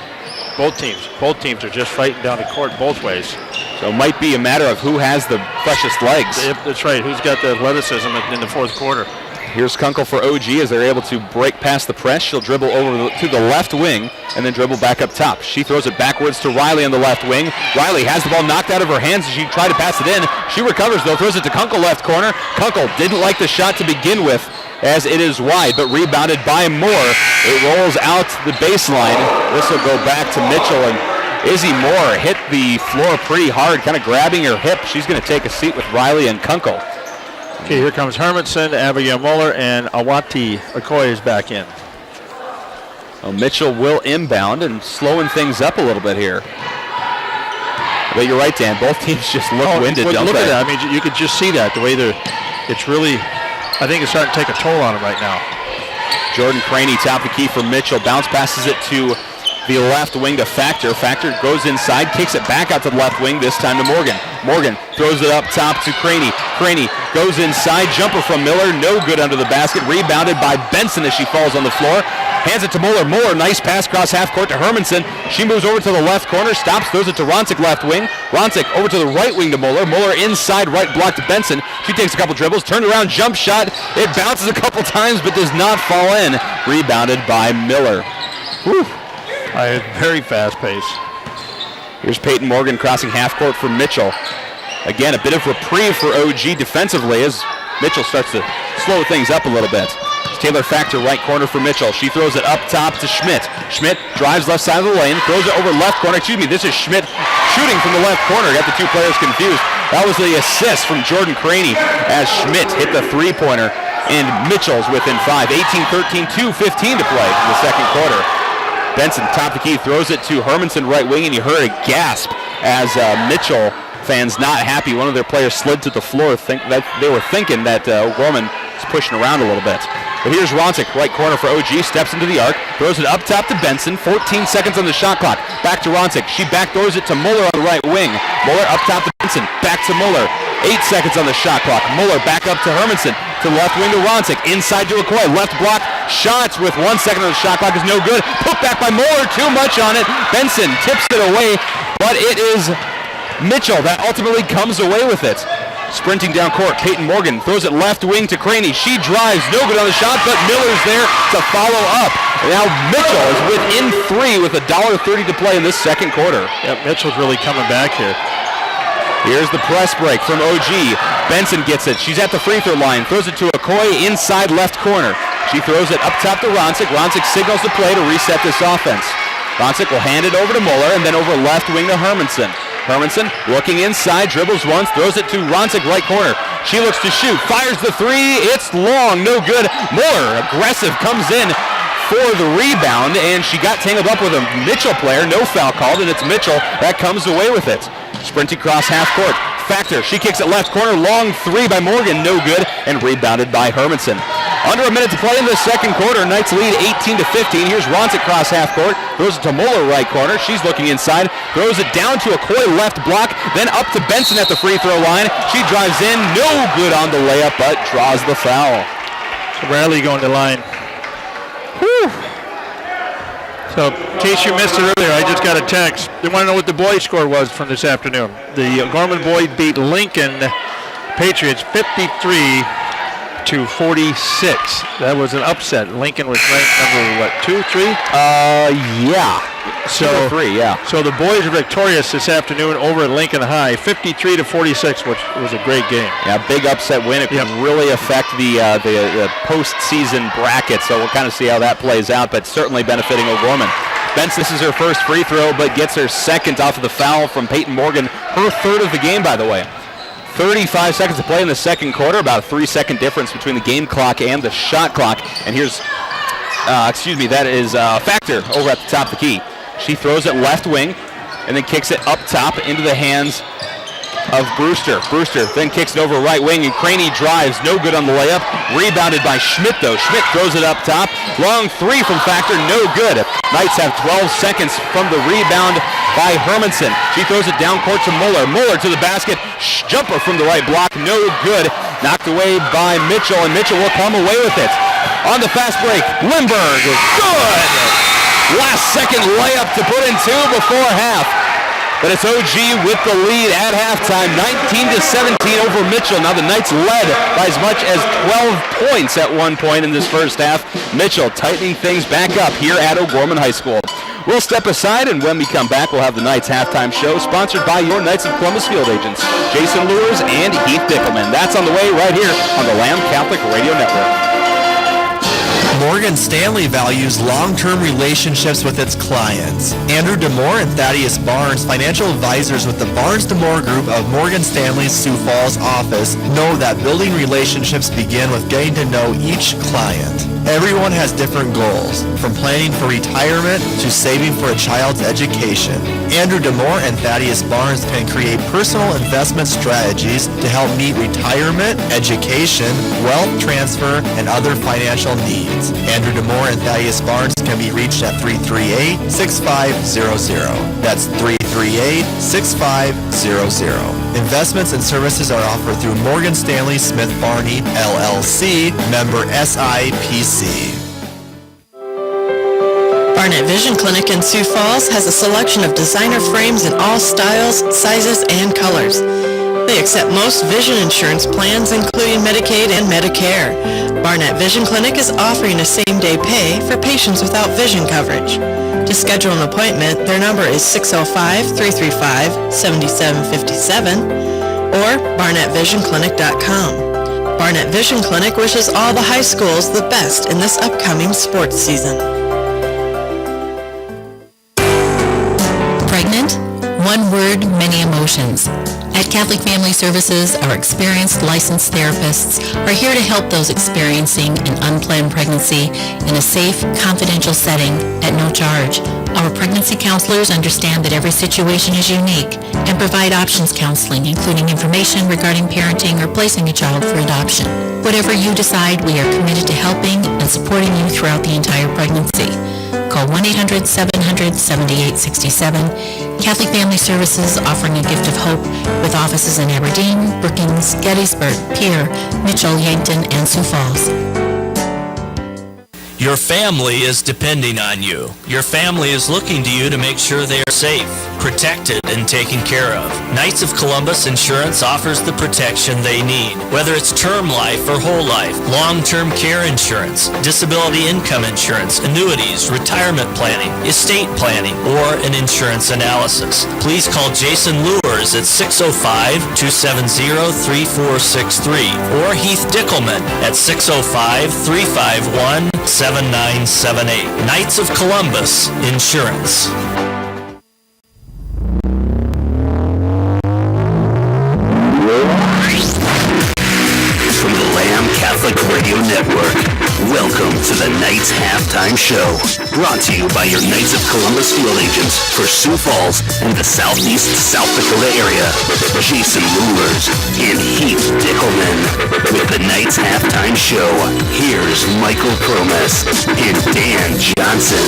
Both teams are just fighting down the court both ways. So it might be a matter of who has the freshest legs. That's right. Who's got the athleticism in the fourth quarter. Here's Kunkel for OG as they're able to break past the press. She'll dribble over to the left wing and then dribble back up top. She throws it backwards to Riley on the left wing. Riley has the ball knocked out of her hands as she tried to pass it in. She recovers though, throws it to Kunkel left corner. Kunkel didn't like the shot to begin with as it is wide, but rebounded by Moore. It rolls out the baseline. This will go back to Mitchell, and Izzy Moore hit the floor pretty hard, kind of grabbing her hip. She's going to take a seat with Riley and Kunkel. Okay, here comes Hermanson, Abigail Muller, and Awati Okoye is back in. Well, Mitchell will inbound and slowing things up a little bit here. But you're right, Dan. Both teams just look winded, don't look they? At that. I mean, you could just see that, the way it's really, I think it's starting to take a toll on them right now. Jordan Craney, top of the key for Mitchell. Bounce passes it to the left wing to Factor. Factor goes inside, kicks it back out to the left wing, this time to Morgan. Morgan throws it up top to Craney. Craney goes inside, jumper from Miller, no good under the basket. Rebounded by Benson as she falls on the floor. Hands it to Muller. Muller, nice pass across half court to Hermanson. She moves over to the left corner, stops, throws it to Ronsick left wing. Ronsick over to the right wing to Muller. Muller inside right block to Benson. She takes a couple dribbles, turned around, jump shot. It bounces a couple times but does not fall in. Rebounded by Miller. Whew. A very fast pace. Here's Peyton Morgan crossing half court for Mitchell. Again, a bit of reprieve for OG defensively as Mitchell starts to slow things up a little bit. Taylor Factor, right corner for Mitchell. She throws it up top to Schmidt. Schmidt drives left side of the lane, throws it over left corner. This is Schmidt shooting from the left corner. Got the two players confused. That was the assist from Jordan Craney as Schmidt hit the three-pointer. And Mitchell's within 5. 18-13, 2:15 to play in the second quarter. Benson, top of the key, throws it to Hermanson, right wing, and you heard a gasp as Mitchell fans not happy. One of their players slid to the floor. They were thinking that O'Gorman is pushing around a little bit. But here's Ronsick, right corner for OG, steps into the arc, throws it up top to Benson, 14 seconds on the shot clock. Back to Ronsick, she backdoors it to Muller on the right wing. Muller up top to Benson, back to Muller. 8 seconds on the shot clock. Muller back up to Hermanson, to left wing to Ronsick, inside to McCoy, left block, shots with 1 second on the shot clock is no good. Put back by Muller, too much on it. Benson tips it away, but it is Mitchell that ultimately comes away with it. Sprinting down court, Peyton Morgan throws it left wing to Craney. She drives, no good on the shot, but Miller's there to follow up. And now Mitchell is within 3 with $1.30 to play in this second quarter. Yep, Mitchell's really coming back here. Here's the press break from OG. Benson gets it. She's at the free throw line. Throws it to Okoye inside left corner. She throws it up top to Ronsick. Ronsick signals the play to reset this offense. Ronsick will hand it over to Muller and then over left wing to Hermanson. Hermanson looking inside, dribbles once, throws it to Ronsick right corner. She looks to shoot, fires the three. It's long, no good. Muller, aggressive, comes in for the rebound, and she got tangled up with a Mitchell player. No foul called, and it's Mitchell that comes away with it. Sprinting across half court. Factor, she kicks it left corner, long three by Morgan, no good, and rebounded by Hermanson. Under a minute to play in the second quarter. Knights lead 18-15. Here's Ronsick across half court, throws it to Muller right corner. She's looking inside, throws it down to Okoye left block, then up to Benson at the free throw line. She drives in, no good on the layup, but draws the foul. So Riley going to line. Whew. So, in case you missed it earlier, I just got a text. They want to know what the boys' score was from this afternoon. The Gorman boys beat Lincoln Patriots 53-46. That was an upset. Lincoln was ranked number, 2, 3? Yeah. So 2 or 3, yeah. So the boys are victorious this afternoon over at Lincoln High, 53-46, which was a great game. Yeah, big upset win. It could really affect the postseason bracket, so we'll kind of see how that plays out, but certainly benefiting O'Gorman. Benson, this is her first free throw, but gets her second off of the foul from Peyton Morgan. Her third of the game, by the way. 35 seconds to play in the second quarter, about a 3-second difference between the game clock and the shot clock. And here's, that is Factor over at the top of the key. She throws it left wing and then kicks it up top into the hands of Brewster. Brewster then kicks it over right wing, and Craney drives, no good on the layup. Rebounded by Schmidt, though. Schmidt throws it up top. Long three from Factor, no good. Knights have 12 seconds from the rebound by Hermanson. She throws it down court to Muller. Muller to the basket. Jumper from the right block, no good. Knocked away by Mitchell, and Mitchell will come away with it. On the fast break, Lindbergh is good. Last second layup to put in 2 before half. But it's OG with the lead at halftime, 19-17 over Mitchell. Now the Knights led by as much as 12 points at one point in this first half. Mitchell tightening things back up here at O'Gorman High School. We'll step aside, and when we come back, we'll have the Knights halftime show sponsored by your Knights of Columbus Field agents, Jason Lures and Heath Dickelman. That's on the way right here on the Lamb Catholic Radio Network. Morgan Stanley values long-term relationships with its clients. Andrew DeMore and Thaddeus Barnes, financial advisors with the Barnes DeMore Group of Morgan Stanley's Sioux Falls office, know that building relationships begin with getting to know each client. Everyone has different goals, from planning for retirement to saving for a child's education. Andrew DeMore and Thaddeus Barnes can create personal investment strategies to help meet retirement, education, wealth transfer, and other financial needs. Andrew DeMore and Thaddeus Barnes can be reached at 338-6500. That's 338-6500. Investments and services are offered through Morgan Stanley Smith Barney, LLC, member SIPC. Barnett Vision Clinic in Sioux Falls has a selection of designer frames in all styles, sizes, and colors. They accept most vision insurance plans, including Medicaid and Medicare. Barnett Vision Clinic is offering a same-day pay for patients without vision coverage. To schedule an appointment, their number is 605-335-7757 or barnettvisionclinic.com. Barnett Vision Clinic wishes all the high schools the best in this upcoming sports season. Pregnant? One word, many emotions. At Catholic Family Services, our experienced licensed therapists are here to help those experiencing an unplanned pregnancy in a safe, confidential setting at no charge. Our pregnancy counselors understand that every situation is unique and provide options counseling, including information regarding parenting or placing a child for adoption. Whatever you decide, we are committed to helping and supporting you throughout the entire pregnancy. Call 1-800-700-7867. Catholic Family Services, offering a gift of hope with offices in Aberdeen, Brookings, Gettysburg, Pierre, Mitchell, Yankton, and Sioux Falls. Your family is depending on you. Your family is looking to you to make sure they are safe, protected, and taken care of. Knights of Columbus Insurance offers the protection they need, whether it's term life or whole life, long-term care insurance, disability income insurance, annuities, retirement planning, estate planning, or an insurance analysis. Please call Jason Lewers at 605-270-3463 or Heath Dickelman at 605-351-7978. Knights of Columbus Insurance. From the Lamb Catholic Radio Network, welcome to the Knights Halftime Show. Brought to you by your Knights of Columbus field agents for Sioux Falls and the southeast South Dakota area, Jason Lewers and Heath Dickelman. With the Knights Halftime Show, here's Michael Promes and Dan Johnson.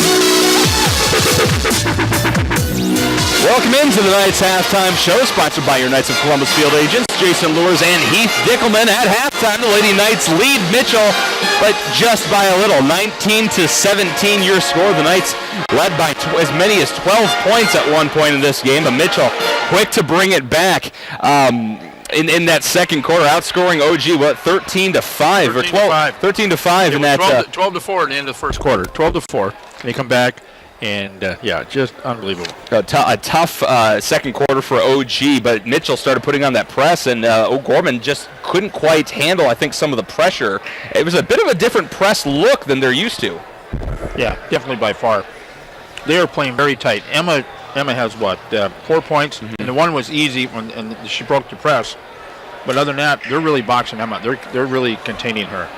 Welcome into the Knights Halftime Show, sponsored by your Knights of Columbus field agents, Jason Lewers and Heath Dickelman. At halftime, the Lady Knights lead Mitchell, but just by a little, 19-17 your score. The Knights led by as many as 12 points at one point in this game, but Mitchell quick to bring it back. In that second quarter, outscoring OG, 13-5 or 12, 13-5 in that 12-4 at the end of the first quarter. 12-4. And they come back. And, just unbelievable. A tough second quarter for OG, but Mitchell started putting on that press, and O'Gorman just couldn't quite handle, I think, some of the pressure. It was a bit of a different press look than they're used to. Yeah, definitely by far. They are playing very tight. Emma has, 4 points, and the one was easy, and she broke the press. But other than that, they're really boxing Emma. They're really containing her.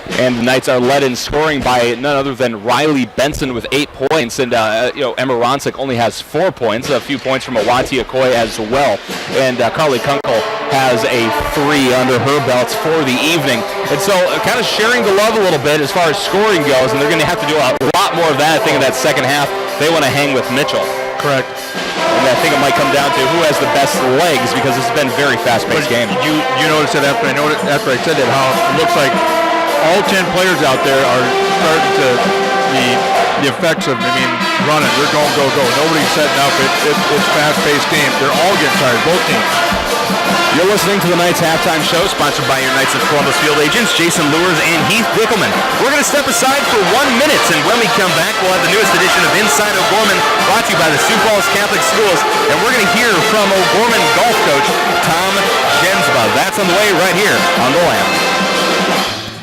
And the Knights are led in scoring by none other than Riley Benson with 8 points. And, Emma Ronsick only has 4 points, a few points from Awati Okoye as well. And Carly Kunkel has a 3 under her belts for the evening. And so kind of sharing the love a little bit as far as scoring goes. And they're going to have to do a lot more of that, I think, in that second half. They want to hang with Mitchell. Correct. And I think it might come down to who has the best legs, because it's been a very fast-paced game. You noticed that after I said that, how it looks like all 10 players out there are starting to the effects of, running. They're going, go. Nobody's setting up. It's fast-paced game. They're all getting tired, both teams. You're listening to the Knights Halftime Show, sponsored by your Knights of Columbus field agents, Jason Lewers and Heath Dickelman. We're going to step aside for 1 minute, and when we come back, we'll have the newest edition of Inside O'Gorman, brought to you by the Sioux Falls Catholic Schools, and we're going to hear from O'Gorman golf coach Tom Jensba. That's on the way right here on The Lamb.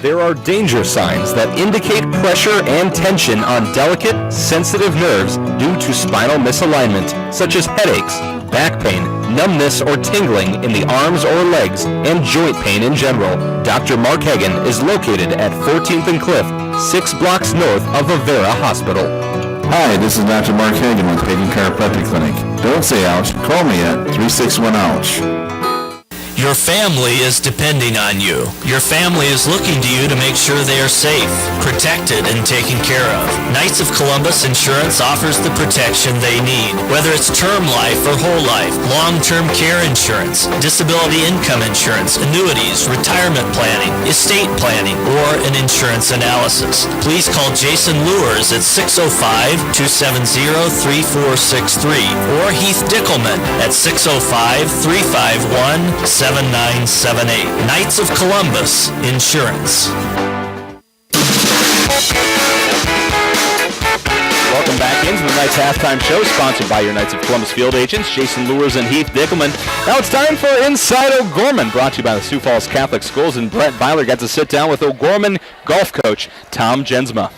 There are danger signs that indicate pressure and tension on delicate, sensitive nerves due to spinal misalignment, such as headaches, back pain, numbness or tingling in the arms or legs, and joint pain in general. Dr. Mark Hagen is located at 14th and Cliff, 6 blocks north of Avera Hospital. Hi, this is Dr. Mark Hagen with Pagan Chiropractic Clinic. Don't say ouch, call me at 361-OUCH. Your family is depending on you. Your family is looking to you to make sure they are safe, protected, and taken care of. Knights of Columbus Insurance offers the protection they need, whether it's term life or whole life, long-term care insurance, disability income insurance, annuities, retirement planning, estate planning, or an insurance analysis. Please call Jason Lewers at 605-270-3463 or Heath Dickelman at 605-351-7978. Knights of Columbus Insurance. Welcome Welcome back into the Knights Halftime Show, sponsored by your Knights of Columbus field agents, Jason Lewers and Heath Dickelman. Now it's time for Inside O'Gorman, brought to you by the Sioux Falls Catholic Schools, and Brett Byler got to sit down with O'Gorman golf coach Tom Jensma.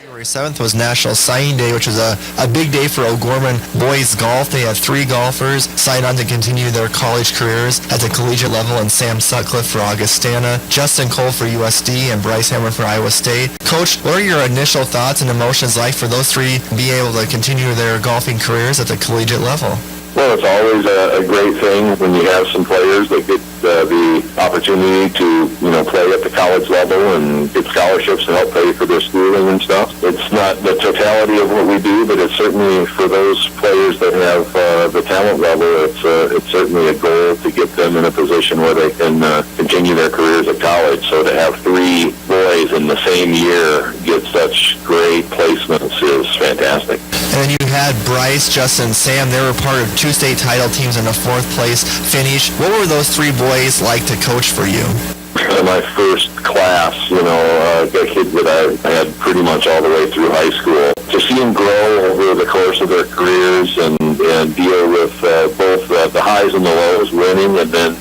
February 7th was National Signing Day, which was a big day for O'Gorman boys golf. They had 3 golfers sign on to continue their college careers at the collegiate level, and Sam Sutcliffe for Augustana, Justin Cole for USD, and Bryce Hammer for Iowa State. Coach, what are your initial thoughts and emotions like for those 3 being able to continue their golfing careers at the collegiate level? Well, it's always a great thing when you have some players that get the opportunity to, play at the college level and get scholarships to help pay for their schooling and stuff. It's not the totality of what we do, but it's certainly for those players that have the talent level, it's certainly a goal to get them in a position where they can continue their careers at college. So to have 3 boys in the same year get such great placements is fantastic. And then you had Bryce, Justin, and Sam. They were part of 2 state title teams and a 4th place finish. What were those 3 boys like to coach for you? My first class, a kid that I had pretty much all the way through high school. To see them grow over the course of their careers and deal with both the highs and the lows, winning, and then,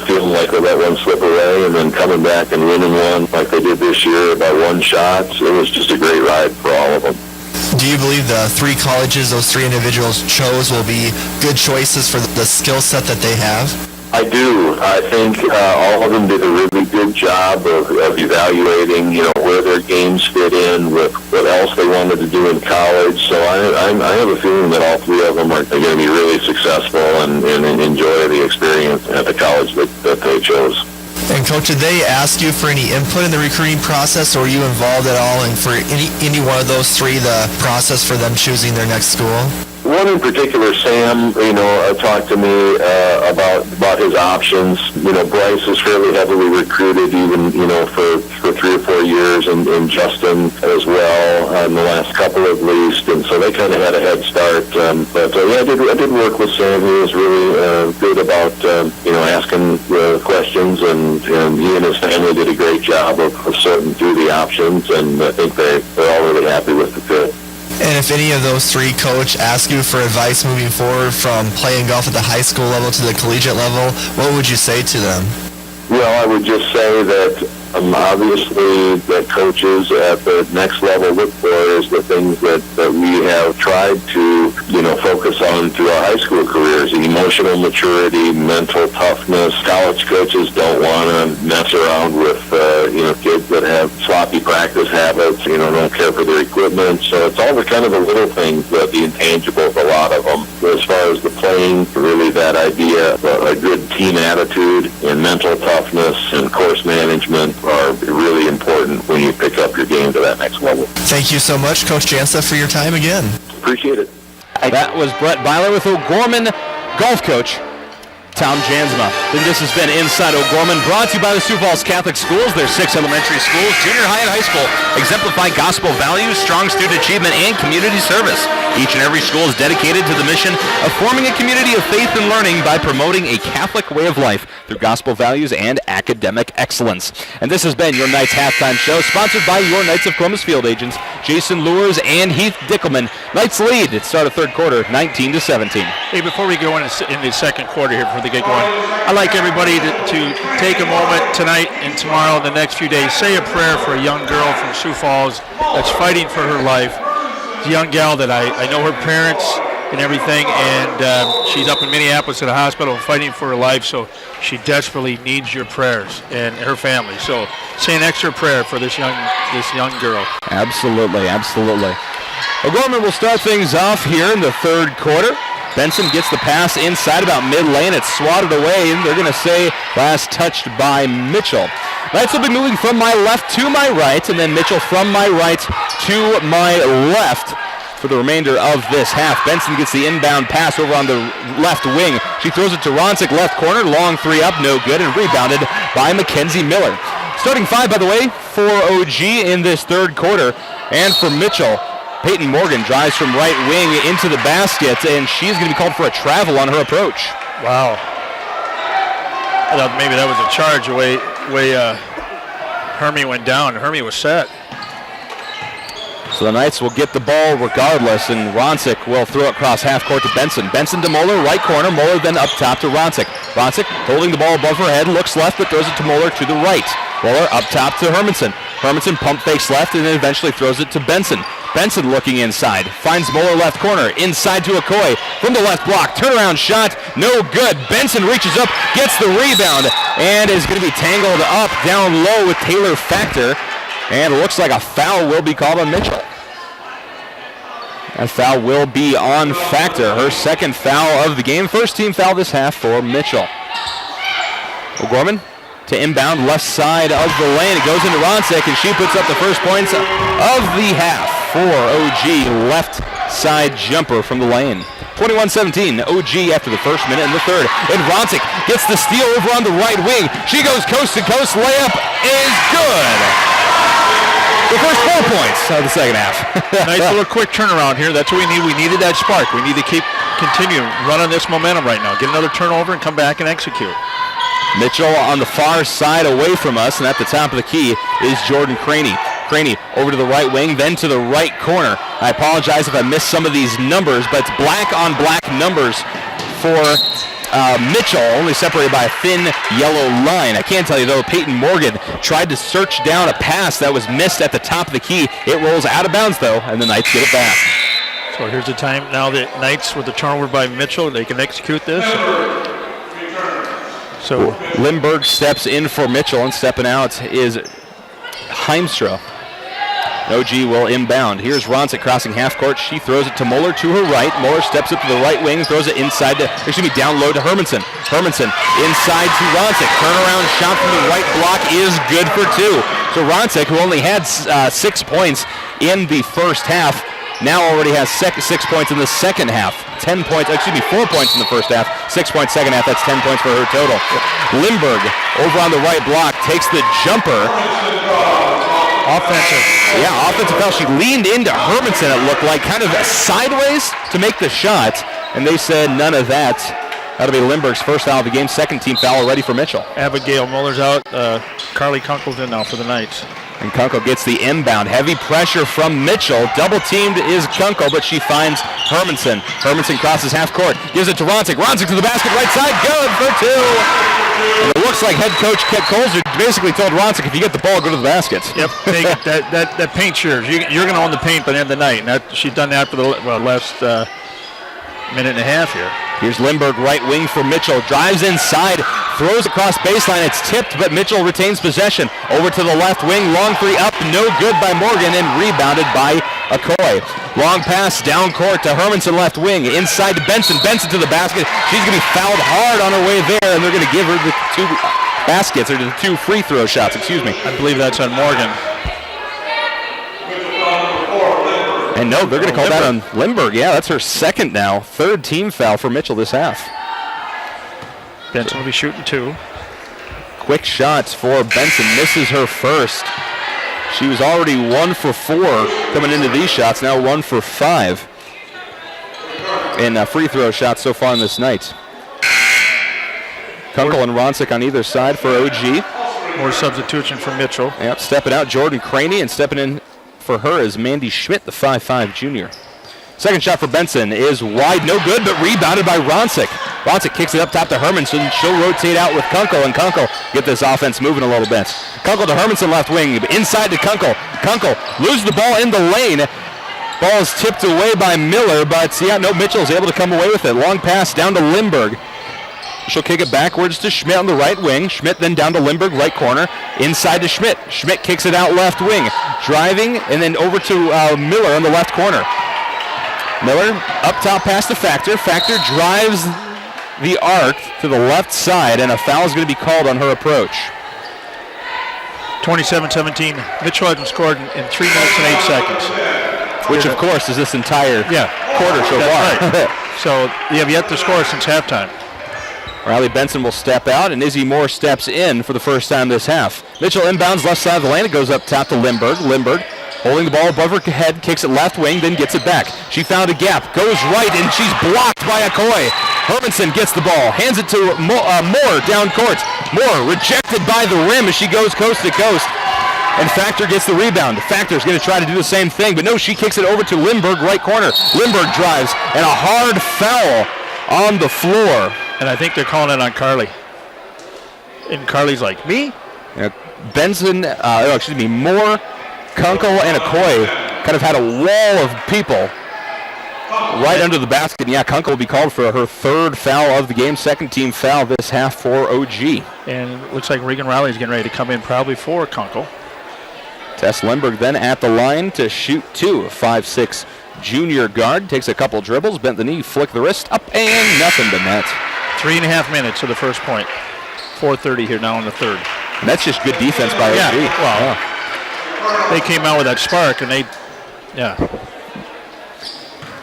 feeling like they let one slip away and then coming back and winning one like they did this year by 1 shot. It was just a great ride for all of them. Do you believe the 3 colleges those 3 individuals chose will be good choices for the skill set that they have? I do. I think all of them did a really good job of evaluating, where their games fit in with what else they wanted to do in college. So I have a feeling that all 3 of them are going to be really successful and enjoy the experience at the college that they chose. And Coach, did they ask you for any input in the recruiting process, or were you involved at all in for any one of those 3 the process for them choosing their next school? One in particular, Sam, talked to me about his options. Bryce was fairly heavily recruited, even for 3 or 4 years, and Justin as well in the last couple at least, and so they kind of had a head start. But I did work with Sam. He was really good about asking questions, and he and his family did a great job of sorting through the options, and I think they're all really happy with the fit. And if any of those 3, Coach, ask you for advice moving forward from playing golf at the high school level to the collegiate level, what would you say to them? Well, I would just say that obviously that coaches at the next level look for is the things that we have tried to, focus on through our high school careers: emotional maturity, mental toughness. College coaches don't want to mess around with, kids that have sloppy practice habits, don't care for their equipment. So it's all the kind of the little things, the intangibles, a lot of them. As far as the playing, really that idea of a good team attitude and mental toughness and course management are really important when you pick up your game to that next level. Thank you so much, Coach Jansa, for your time again. Appreciate it. That was Brett Byler with O'Gorman golf coach Tom Jensma. And this has been Inside O'Gorman, brought to you by the Sioux Falls Catholic Schools. Their 6 elementary schools, junior high and high school, exemplify gospel values, strong student achievement, and community service. Each and every school is dedicated to the mission of forming a community of faith and learning by promoting a Catholic way of life through gospel values and academic excellence. And this has been your Knights Halftime Show, sponsored by your Knights of Columbus field agents, Jason Lewers and Heath Dickelman. Knights lead at start of 3rd quarter, 19-17. Hey, before we go in the 2nd quarter here, before they get going, I'd like everybody to take a moment tonight and tomorrow and the next few days, say a prayer for a young girl from Sioux Falls that's fighting for her life. It's a young gal that I know her parents and everything, and she's up in Minneapolis at a hospital fighting for her life, so she desperately needs your prayers and her family. So say an extra prayer for this young girl. Absolutely, absolutely. O'Gorman will start things off here in the 3rd quarter. Benson gets the pass inside about mid-lane. It's swatted away, and they're going to say last touched by Mitchell. Knights will be moving from my left to my right, and then Mitchell from my right to my left for the remainder of this half. Benson gets the inbound pass over on the left wing. She throws it to Ronsick, left corner. Long 3 up, no good, and rebounded by Mackenzie Miller. Starting 5, by the way, for OG in this 3rd quarter. And for Mitchell, Peyton Morgan drives from right wing into the basket, and she's going to be called for a travel on her approach. Wow. I thought maybe that was a charge the way Hermie went down. Hermie was set. So So the Knights will get the ball regardless, and Ronsick will throw it across half court to Benson. Benson to Moeller, right corner. Moeller then up top to Ronsick. Ronsick holding the ball above her head, looks left, but throws it to Moeller to the right. Moeller up top to Hermanson. Hermanson pump fakes left and then eventually throws it to Benson. Benson looking inside, finds Moeller left corner, inside to Okoye from the left block, turnaround shot, no good. Benson reaches up, gets the rebound, and is going to be tangled up down low with Taylor Factor, and it looks like a foul will be called on Mitchell. That foul will be on Factor, her second foul of the game. First team foul this half for Mitchell. O'Gorman to inbound left side of the lane. It goes into Ronsick, and she puts up the first points of the half for OG. Left side jumper from the lane. 21-17, OG after the first minute in the third. And Ronsick gets the steal over on the right wing. She goes coast to coast. Layup is good. The first 4 points of the second half. Nice little quick turnaround here. That's what we need. We needed that spark. We need to continue running this momentum right now. Get another turnover and come back and execute. Mitchell on the far side away from us, and at the top of the key is Jordan Craney. Craney over to the right wing, then to the right corner. I apologize if I missed some of these numbers, but it's black on black numbers for Mitchell, only separated by a thin yellow line. I can tell you, though, Peyton Morgan tried to search down a pass that was missed at the top of the key. It rolls out of bounds, though, and the Knights get it back. So here's the time now that Knights with the turnover by Mitchell, they can execute this. So Lindbergh steps in for Mitchell, and stepping out is Heimstra. OG will inbound. Here's Ronsick crossing half court. She throws it to Moeller to her right. Moeller steps up to the right wing, throws it inside to, down low to Hermanson. Hermanson inside to Ronsick. Turnaround shot from the right block is good for two. So Ronsick, who only had 6 points in the first half, now already has 6 points in the second half. 4 points in the first half, 6 points second half. That's 10 points for her total. Lindbergh over on the right block takes the jumper. Offensive. Yeah, offensive foul. She leaned into Hermanson, it looked like, kind of sideways to make the shot, and they said none of that. That'll be Lindbergh's first foul of the game, second team foul already for Mitchell. Abigail Muller's out. Carly Kunkel's in now for the Knights. And Kunkel gets the inbound. Heavy pressure from Mitchell. Double teamed is Kunkel, but she finds Hermanson. Hermanson crosses half court. Gives it to Ronsick. Ronsick to the basket, right side. Good for two. And it looks like head coach Kent Colzer basically told Ronsick, if you get the ball, go to the basket. Yep, take it. That paint's yours. You're going to own the paint by the end of the night. And she's done that for the last minute and a half here. Here's Lindbergh, right wing for Mitchell. Drives inside, throws across baseline. It's tipped, but Mitchell retains possession. Over to the left wing, long three up, no good by Morgan, and rebounded by Okoye. Long pass down court to Hermanson, left wing. Inside to Benson. Benson to the basket. She's going to be fouled hard on her way there, and they're going to give her the 2 baskets, or the 2 free throw shots, I believe that's on Morgan. And no, they're going to call that on Lindbergh. Yeah, that's her second now. Third team foul for Mitchell this half. Benson will be shooting 2. Quick shots for Benson. Misses her first. She was already 1 for 4 coming into these shots. Now 1 for 5 in free throw shots so far in this night. Kunkel and Ronsick on either side for OG. More substitution for Mitchell. Yep, stepping out Jordan Craney, and stepping in for her is Mandy Schmidt, the 5'5 junior. Second shot for Benson is wide, no good, but rebounded by Ronsick. Ronsick kicks it up top to Hermanson. She'll rotate out with Kunkel, and Kunkel get this offense moving a little bit. Kunkel to Hermanson, left wing, inside to Kunkel. Kunkel loses the ball in the lane. Ball is tipped away by Miller, but Mitchell's able to come away with it. Long pass down to Lindbergh. She'll kick it backwards to Schmidt on the right wing. Schmidt then down to Lindbergh, right corner. Inside to Schmidt. Schmidt kicks it out left wing. Driving, and then over to Miller on the left corner. Miller up top past the Factor. Factor drives the arc to the left side, and a foul is going to be called on her approach. 27-17. Mitchell hasn't scored in 3 minutes and 8 seconds. Which, of course, is this entire quarter so far. Right. So they have yet to score since halftime. Riley Benson will step out, and Izzy Moore steps in for the first time this half. Mitchell inbounds left side of the lane. It goes up top to Lindbergh. Lindbergh holding the ball above her head, kicks it left wing, then gets it back. She found a gap, goes right, and she's blocked by Okoye. Hermanson gets the ball, hands it to Moore down court. Moore rejected by the rim as she goes coast to coast. and Factor gets the rebound. Factor's going to try to do the same thing, but no, she kicks it over to Lindbergh, right corner. Lindbergh drives, and a hard foul on the floor. And I think they're calling it on Carly. And Carly's like, me? Moore, Kunkel, and Okoye kind of had a wall of people right under the basket. Yeah, Kunkel will be called for her third foul of the game, second team foul this half for OG. And it looks like Reagan Riley is getting ready to come in probably for Kunkel. Tess Lindbergh then at the line to shoot two. 5'6" junior guard, takes a couple dribbles, bent the knee, flicked the wrist, up and nothing but net. 3.5 minutes to the first point. 4:30 here now in the third. And that's just good defense by OG. Well, they came out with that spark, and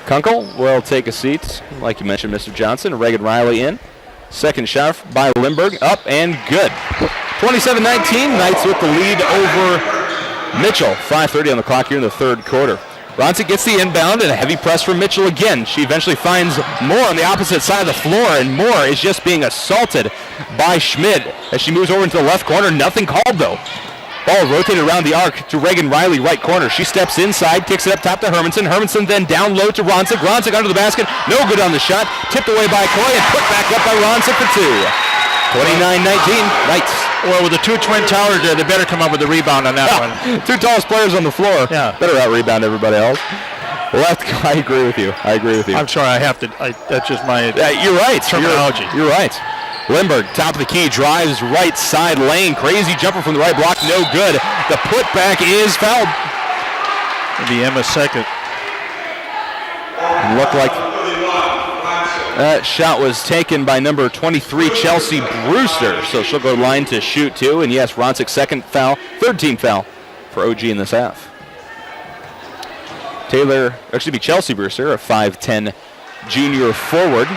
Kunkel will take a seat, like you mentioned, Mr. Johnson. Reagan Riley in. Second shot by Lindbergh, up and good. 27-19, Knights with the lead over Mitchell. 5:30 on the clock here in the third quarter. Ronsick gets the inbound and a heavy press from Mitchell again. She eventually finds Moore on the opposite side of the floor, and Moore is just being assaulted by Schmidt as she moves over into the left corner. Nothing called, though. Ball rotated around the arc to Reagan Riley, right corner. She steps inside, kicks it up top to Hermanson. Hermanson then down low to Ronsick. Ronsick under the basket. No good on the shot. Tipped away by Coy and put back up by Ronsick for two. 29-19, Knights. Well, with the two twin towers there, they better come up with a rebound on that one. Two tallest players on the floor. Yeah. Better out-rebound everybody else. I agree with you. I'm sorry, I have to. That's just my you're right. terminology. You're right. Lindbergh, top of the key, drives right side lane. Crazy jumper from the right block, no good. The putback is fouled. Maybe Emma's second. Looked like that shot was taken by number 23, Chelsea Brewster. So she'll go line to shoot two. And yes, Ronsick's second foul, third team foul for OG in this half. Chelsea Brewster, a 5'10" junior forward.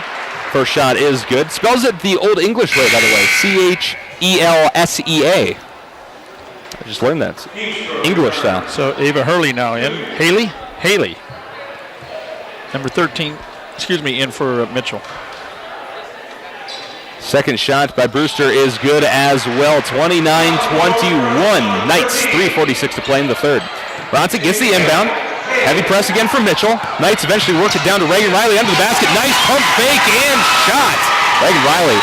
First shot is good. Spells it the old English way, by the way. Chelsa. I just learned that. English style. So Ava Hurley now in. Haley. Number 13, in for Mitchell. Second shot by Brewster is good as well. 29-21. Knights, 3:46 to play in the third. Ronsick gets the inbound. Heavy press again from Mitchell. Knights eventually work it down to Reagan Riley under the basket. Nice pump fake and shot. Reagan Riley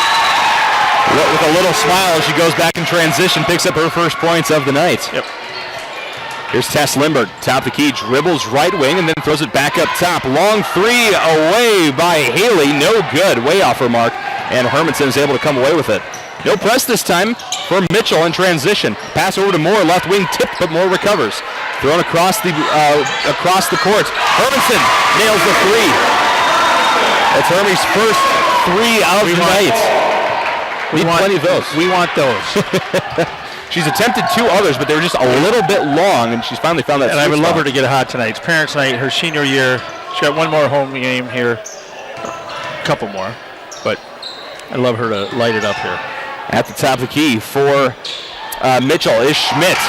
with a little smile as she goes back in transition, picks up her first points of the night. Yep. Here's Tess Lindbergh, top of the key, dribbles right wing and then throws it back up top. Long three away by Haley. No good, way off her mark. And Hermanson is able to come away with it. No press this time for Mitchell in transition. Pass over to Moore, left wing tipped, but Moore recovers. Thrown across the court. Hermanson nails the three. That's Hermie's first three of the night. We want plenty of those. We want those. She's attempted two others, but they were just a little bit long, and she's finally found that. And I would love her to get hot tonight. It's Parents' Night, her senior year. She got one more home game here. A couple more, but I'd love her to light it up here. At the top of the key for Mitchell is Schmidt.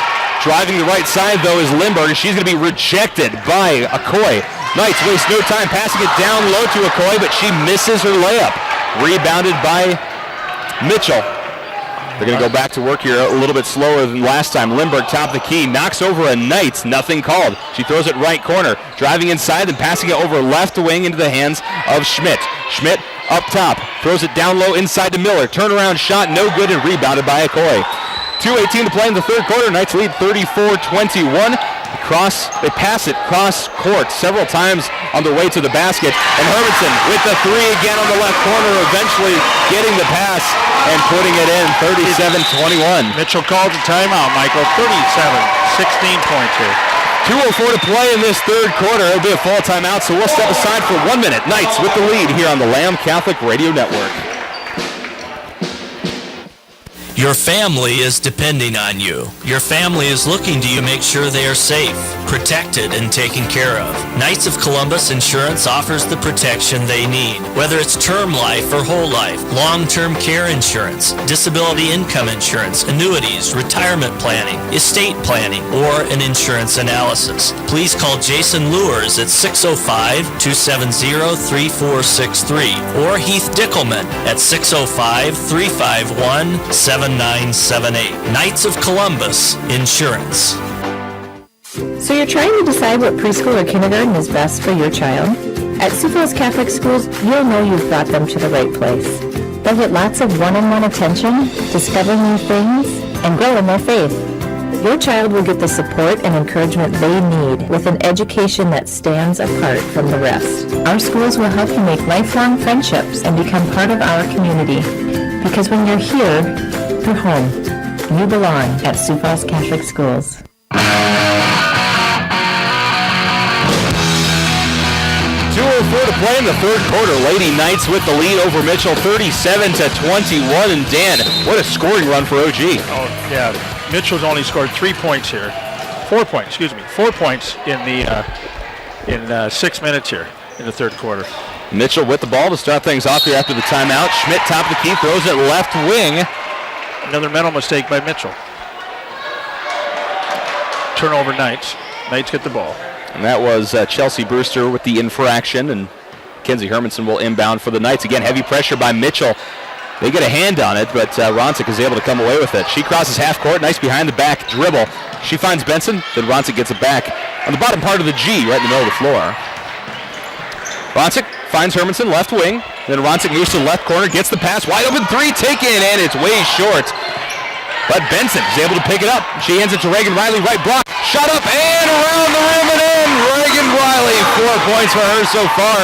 Driving the right side, though, is Lindbergh, and she's going to be rejected by Okoye. Knights waste no time passing it down low to Okoye, but she misses her layup. Rebounded by Mitchell. They're going to go back to work here a little bit slower than last time. Lindbergh, top of the key, knocks over a Knights. Nothing called. She throws it right corner. Driving inside and passing it over left wing into the hands of Schmidt. Schmidt up top. Throws it down low inside to Miller. Turnaround shot, no good, and rebounded by Okoye. 2:18 to play in the third quarter. Knights lead 34-21. They pass it cross court several times on their way to the basket. And Hermanson with the three again on the left corner, eventually getting the pass and putting it in. 37-21. Mitchell calls a timeout, Michael. 16 points here. 2:04 to play in this third quarter. It'll be a full timeout, so we'll step aside for 1 minute. Knights with the lead here on the Lamb Catholic Radio Network. Your family is depending on you. Your family is looking to you to make sure they are safe, protected, and taken care of. Knights of Columbus Insurance offers the protection they need, whether it's term life or whole life, long-term care insurance, disability income insurance, annuities, retirement planning, estate planning, or an insurance analysis. Please call Jason Lewers at 605-270-3463 or Heath Dickelman at 605-351-7900. 1978. Knights of Columbus Insurance. So you're trying to decide what preschool or kindergarten is best for your child? At Sioux Falls Catholic Schools, you'll know you've brought them to the right place. They'll get lots of one-on-one attention, discover new things, and grow in their faith. Your child will get the support and encouragement they need with an education that stands apart from the rest. Our schools will help you make lifelong friendships and become part of our community. Because when you're here, you're home. You belong at Sioux Falls Catholic Schools. 2:04 to play in the third quarter. Lady Knights with the lead over Mitchell, 37-21. And Dan, what a scoring run for OG. Oh, yeah. Mitchell's only scored 3 points here. 4 points, 4 points in 6 minutes here in the third quarter. Mitchell with the ball to start things off here after the timeout. Schmidt top of the key, throws it left wing. Another mental mistake by Mitchell. Turnover Knights. Knights get the ball. And that was Chelsea Brewster with the infraction, and Kenzie Hermanson will inbound for the Knights. Again, heavy pressure by Mitchell. They get a hand on it, but Ronsick is able to come away with it. She crosses half court, nice behind the back dribble. She finds Benson, then Ronsick gets it back on the bottom part of the G, right in the middle of the floor. Ronsick finds Hermanson, left wing. Then Ronsick moves to the left corner, gets the pass, wide open three, taken, and it's way short. But Benson is able to pick it up. She hands it to Reagan Riley, right block. Shot up and around the rim and in. Reagan Riley, 4 points for her so far.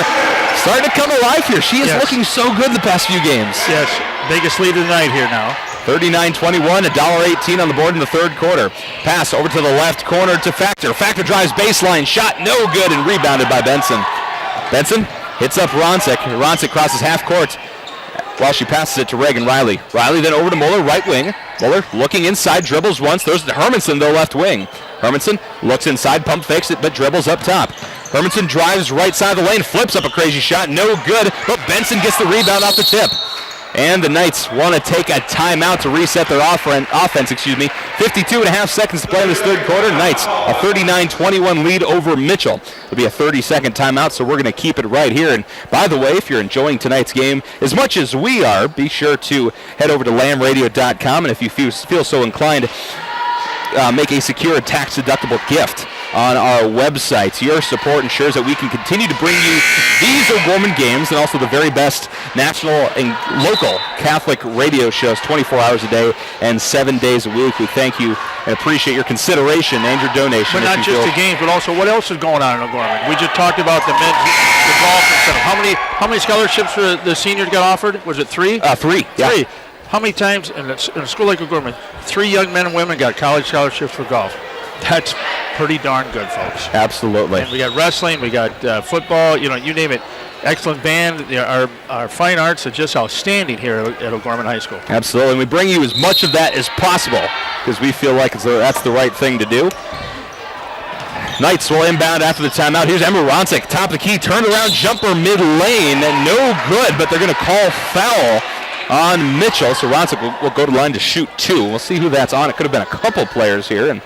Starting to come alive here. She is looking so good the past few games. Yes, biggest lead of the night here now. 39-21, $1.18 on the board in the third quarter. Pass over to the left corner to Factor. Factor drives baseline, shot no good, and rebounded by Benson. Benson hits up Ronsick. Ronsick crosses half court while she passes it to Reagan Riley. Riley then over to Muller, right wing. Muller looking inside, dribbles once, throws it to Hermanson, though, left wing. Hermanson looks inside, pump fakes it, but dribbles up top. Hermanson drives right side of the lane, flips up a crazy shot, no good, but Benson gets the rebound off the tip. And the Knights want to take a timeout to reset their offense. 52 and a half seconds to play in this third quarter. Knights a 39-21 lead over Mitchell. It'll be a 30-second timeout, so we're going to keep it right here. And by the way, if you're enjoying tonight's game as much as we are, be sure to head over to lambradio.com, and if you feel so inclined, make a secure tax-deductible gift on our website. Your support ensures that we can continue to bring you these O'Gorman games and also the very best national and local Catholic radio shows 24 hours a day and 7 days a week. We thank you and appreciate your consideration and your donation. But not just the games, but also what else is going on in O'Gorman. We just talked about the men's, the golf and stuff. How many scholarships for the seniors got offered? Was it 3? 3, yeah. 3. How many times in a school like O'Gorman, 3 young men and women got college scholarships for golf? That's pretty darn good, folks. Absolutely. And we got wrestling, we got football, you name it. Excellent band. Our fine arts are just outstanding here at O'Gorman High School. Absolutely. And we bring you as much of that as possible because we feel like that's the right thing to do. Knights will inbound after the timeout. Here's Emma Ronsick, top of the key, turnaround jumper mid-lane, no good, but they're going to call foul on Mitchell. So Ronsick will go to the line to shoot 2. We'll see who that's on. It could have been a couple players here, and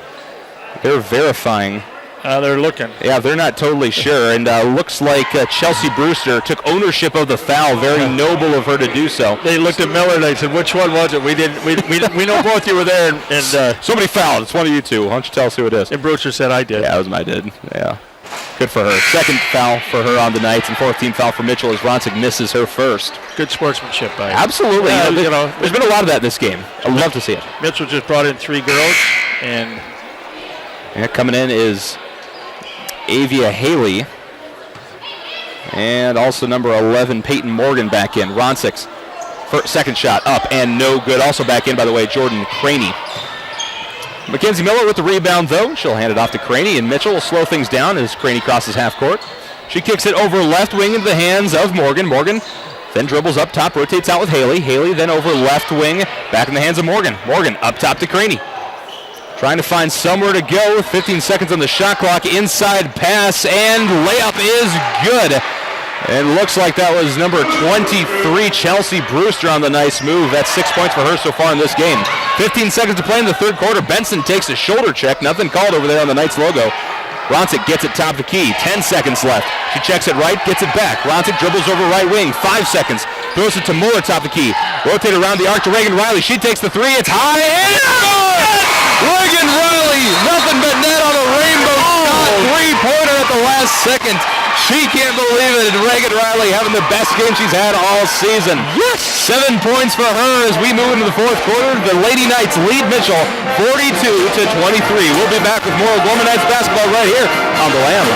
they're verifying. They're looking. Yeah, they're not totally sure. And looks like Chelsea Brewster took ownership of the foul. Very noble of her to do so. They looked at Miller and they said, which one was it? We didn't. We know both you were there. And somebody fouled. It's one of you two. Why don't you tell us who it is? And Brewster said, I did. Yeah, it was my did. Yeah. Good for her. Second foul for her on the Knights, and 14th foul for Mitchell as Ronsick misses her first. Good sportsmanship by her. Absolutely. There's been a lot of that this game. I'd love to see it. Mitchell just brought in 3 girls, and coming in is Avia Haley, and also number 11, Peyton Morgan back in. Ronsick's second shot up and no good. Also back in, by the way, Jordan Craney. Mackenzie Miller with the rebound, though. She'll hand it off to Craney, and Mitchell will slow things down as Craney crosses half court. She kicks it over left wing into the hands of Morgan. Morgan then dribbles up top, rotates out with Haley. Haley then over left wing, back in the hands of Morgan. Morgan up top to Craney. Trying to find somewhere to go. 15 seconds on the shot clock. Inside pass, and layup is good. And looks like that was number 23, Chelsea Brewster, on the nice move. That's 6 points for her so far in this game. 15 seconds to play in the third quarter. Benson takes a shoulder check. Nothing called over there on the Knights logo. Ronsick gets it top of the key. 10 seconds left. She checks it right, gets it back. Ronsick dribbles over right wing. 5 seconds. throws it to Muller, top of the key. Rotate around the arc to Reagan Riley. She takes the three. It's high and good! Reagan Riley, nothing but net on a rainbow shot. Three-pointer at the last second. She can't believe it. And Reagan Riley having the best game she's had all season. Yes! 7 points for her as we move into the fourth quarter. The Lady Knights lead Mitchell 42-23. We'll be back with more O'Gorman Knights basketball right here on the Lamb.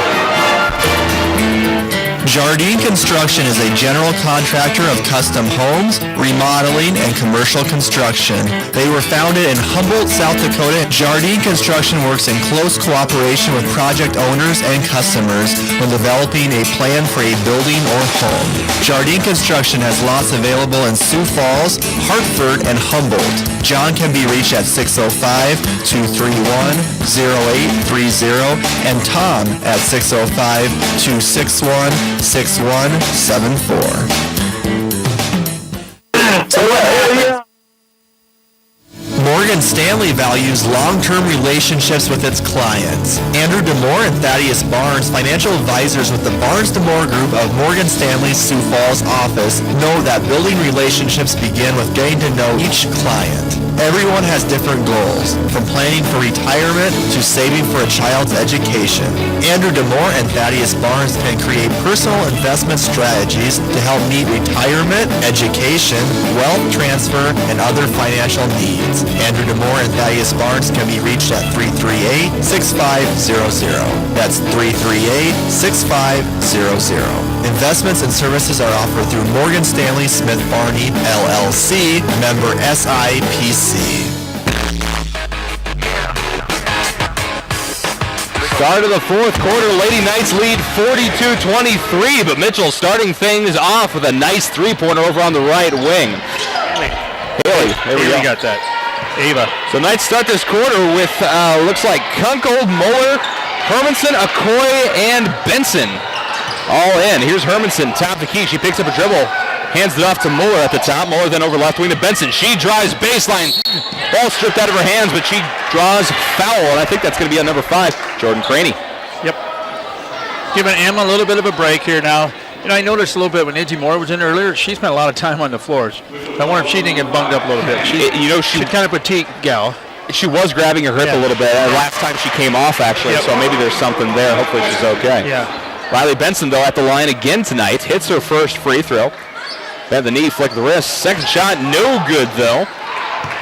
Jardine Construction is a general contractor of custom homes, remodeling, and commercial construction. They were founded in Humboldt, South Dakota. Jardine Construction works in close cooperation with project owners and customers when developing a plan for a building or home. Jardine Construction has lots available in Sioux Falls, Hartford, and Humboldt. John can be reached at 605-231-0830 and Tom at 605-261-6174. Morgan Stanley values long-term relationships with its clients. Andrew DeMore and Thaddeus Barnes, financial advisors with the Barnes DeMore Group of Morgan Stanley's Sioux Falls office, know that building relationships begin with getting to know each client. Everyone has different goals, from planning for retirement to saving for a child's education. Andrew DeMore and Thaddeus Barnes can create personal investment strategies to help meet retirement, education, wealth transfer, and other financial needs. Andrew DeMore and Thaddeus Barnes can be reached at 338-6500. That's 338-6500. Investments and services are offered through Morgan Stanley Smith Barney, LLC, member SIPC. Start of the fourth quarter, Lady Knights lead 42-23, but Mitchell starting things off with a nice three-pointer over on the right wing. Haley, there we got that. Ava. So Knights start this quarter with, looks like Kunkel, Muller, Hermanson, Okoye, and Benson all in. Here's Hermanson, top the key. She picks up a dribble, hands it off to Muller at the top. Muller then over left wing to Benson. She drives baseline. Ball stripped out of her hands, but she draws foul, and I think that's going to be on number 5, Jordan Craney. Yep. Giving Emma a little bit of a break here now. You know, I noticed a little bit when Izzy Moore was in earlier, she spent a lot of time on the floors. I wonder if she didn't get bunged up a little bit. She's kind of petite gal. She was grabbing her hip a little bit last time she came off, actually, so maybe there's something there. Hopefully she's okay. Yeah. Riley Benson, though, at the line again tonight. Hits her first free throw. Bend the knee, flick the wrist. Second shot, no good, though.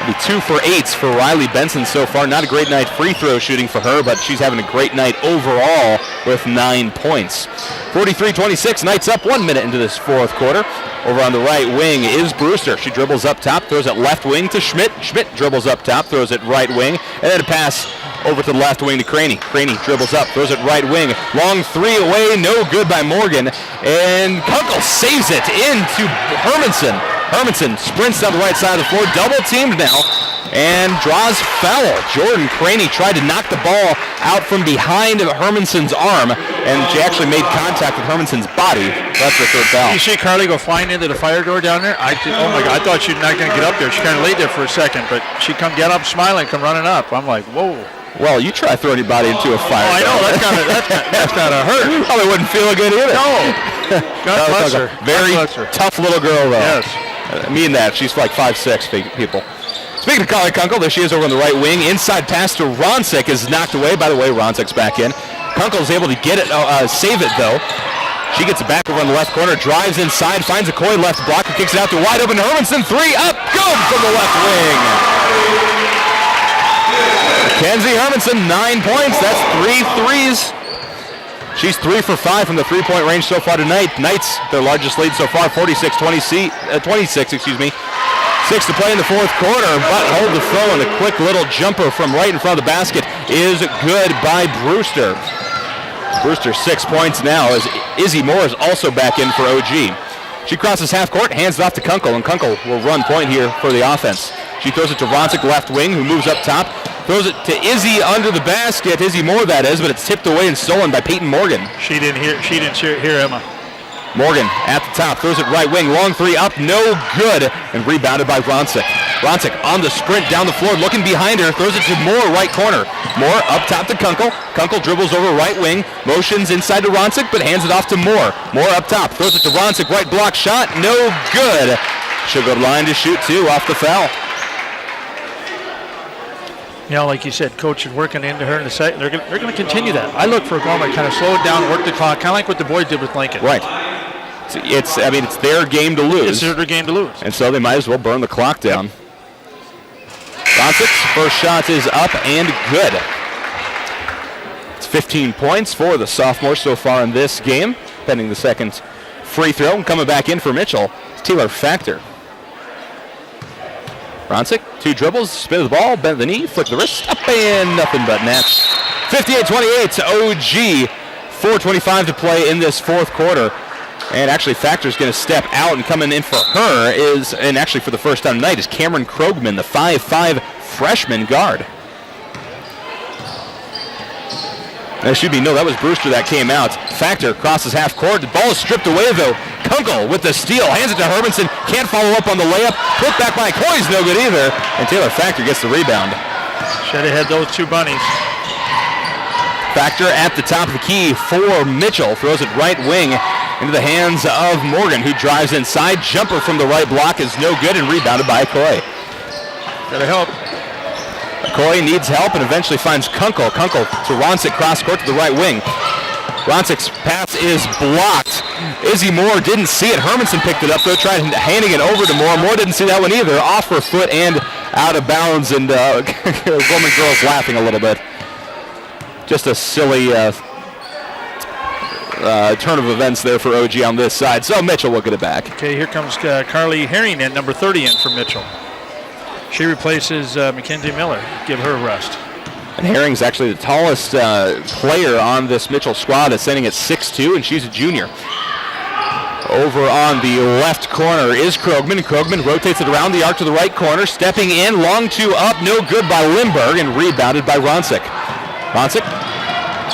It'll be 2 for 8 for Riley Benson so far. Not a great night free throw shooting for her, but she's having a great night overall with 9 points. 43-26, Knights up 1 minute into this fourth quarter. Over on the right wing is Brewster. She dribbles up top, throws it left wing to Schmidt. Schmidt dribbles up top, throws it right wing, and then a pass over to the left wing to Craney. Craney dribbles up, throws it right wing. Long three away, no good by Morgan. And Kunkel saves it into Hermanson. Hermanson sprints down the right side of the floor, double teamed now, and draws foul. Jordan Craney tried to knock the ball out from behind of Hermanson's arm, and she actually made contact with Hermanson's body. That's her third foul. You see Carly go flying into the fire door down there? Oh my God, I thought she was not going to get up there. She kind of laid there for a second, but she come get up smiling, come running up. I'm like, whoa. Well, you try throwing your body into a fire. Oh, I know, that's kind of hurt. Probably wouldn't feel good either. No. God bless her. Very tough little girl, though. Yes. I mean that. She's like 5'6", people. Speaking of Carly Kunkel, there she is over on the right wing. Inside pass to Ronsick is knocked away. By the way, Ronsick's back in. Kunkel is able to get it, save it, though. She gets it back over on the left corner, drives inside, finds Okoye left blocker, kicks it out to wide open Hermanson. 3 up, good from the left wing. Mackenzie Hermanson, 9 points. That's 3 threes. She's 3 for 5 from the three-point range so far tonight. Knights, their largest lead so far, 26, 6 to play in the fourth quarter, but hold the throw, and a quick little jumper from right in front of the basket is good by Brewster. Brewster 6 points now as Izzy Moore is also back in for OG. She crosses half court, hands it off to Kunkel, and Kunkel will run point here for the offense. She throws it to Ronsick, left wing, who moves up top. Throws it to Izzy under the basket, Izzy Moore that is, but it's tipped away and stolen by Peyton Morgan. She didn't hear Emma. Morgan at the top, throws it right wing, long three up, no good, and rebounded by Ronsick. Ronsick on the sprint down the floor, looking behind her, throws it to Moore, right corner. Moore up top to Kunkel. Kunkel dribbles over right wing, motions inside to Ronsick, but hands it off to Moore. Moore up top, throws it to Ronsick, right block shot, no good. She'll go to line to shoot two off the foul. You know, like you said, coach is working into her in the second. They're going to continue that. I look for Gorman to kind of slow it down, work the clock, kind of like what the boys did with Lincoln. Right. It's their game to lose. It's their game to lose. And so they might as well burn the clock down. Ronsick's first shot is up and good. It's 15 points for the sophomore so far in this game. Pending the second free throw. And coming back in for Mitchell, it's Taylor Factor. Ronsick, 2 dribbles, spin of the ball, bend the knee, flick the wrist, up and nothing but net. 58-28 to OG. 4:25 to play in this fourth quarter. And actually Factor's going to step out, and coming in for her is, and actually for the first time tonight, is Cameron Krogman, the 5'5 freshman guard. There should be no, that was Brewster that came out. Factor crosses half court. The ball is stripped away though. Kunkel with the steal, hands it to Hermanson. Can't follow up on the layup. Put back by Coy's no good either. And Taylor Factor gets the rebound. Should have had those two bunnies. Factor at the top of the key for Mitchell. Throws it right wing into the hands of Morgan, who drives inside. Jumper from the right block is no good and rebounded by Coy. Gotta help. Coy needs help and eventually finds Kunkel. Kunkel to Ronsick, cross court to the right wing. Ronsick's pass is blocked. Izzy Moore didn't see it. Hermanson picked it up though, tried handing it over to Moore. Moore didn't see that one either. Off her foot and out of bounds, and Gorman girls laughing a little bit. Just a silly turn of events there for OG on this side. So Mitchell will get it back. Okay, here comes Carly Herring at number 30 in for Mitchell. She replaces Mackenzie Miller. Give her a rest. And Herring's actually the tallest player on this Mitchell squad. It's sitting at 6'2", and she's a junior. Over on the left corner is Krogman. Krogman rotates it around the arc to the right corner. Stepping in, long two up, no good by Lindbergh, and rebounded by Ronsick. Ronsick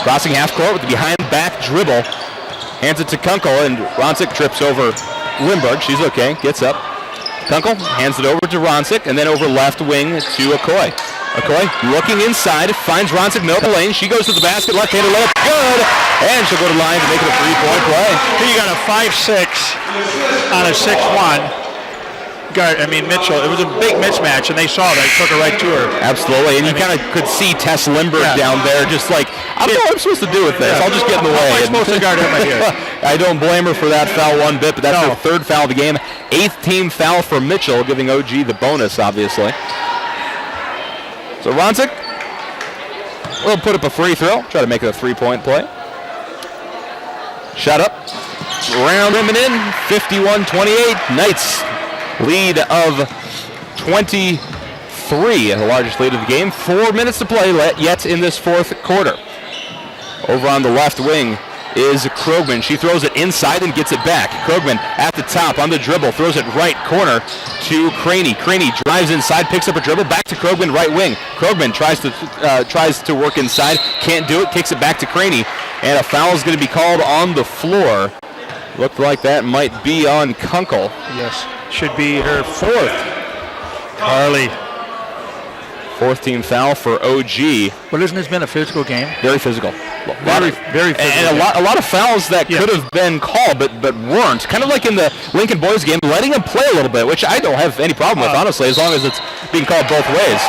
crossing half court with the behind back dribble. Hands it to Kunkel, and Ronsick trips over Lindbergh. She's okay, gets up. Kunkel hands it over to Ronsick, and then over left wing to Okoye. Okoye looking inside, finds Ronsick, no lane. She goes to the basket, left-handed layup, good! And she'll go to line to make it a 3-point play. Here you got a 5'6" on a 6'1". Guard, Mitchell, it was a big mismatch, and they saw that. Took her right to her. Absolutely, and you kind of could see Tess Lindbergh down there, just like, I don't know what I'm supposed to do with this. I'll just get in the way. How am I supposed to guard him right here? I don't blame her for that foul one bit, but that's her third foul of the game. 8th team foul for Mitchell, giving OG the bonus, obviously. So Ronsick will put up a free throw, try to make it a 3-point play. Shot up, round him and in, 51-28. Knights lead of 23, the largest lead of the game. 4 minutes to play yet in this fourth quarter. Over on the left wing is Krogman. She throws it inside and gets it back. Krogman at the top on the dribble, throws it right corner to Craney. Craney drives inside, picks up a dribble, back to Krogman, right wing. Krogman tries to work inside, can't do it, kicks it back to Craney, and a foul is going to be called on the floor. Looked like that might be on Kunkel. Yes, should be her fourth. Carly. 4th team foul for OG. But isn't this been a physical game? Very physical. Very physical. And a lot of fouls that could have been called but weren't. Kind of like in the Lincoln boys game, letting them play a little bit, which I don't have any problem with, honestly, as long as it's being called both ways.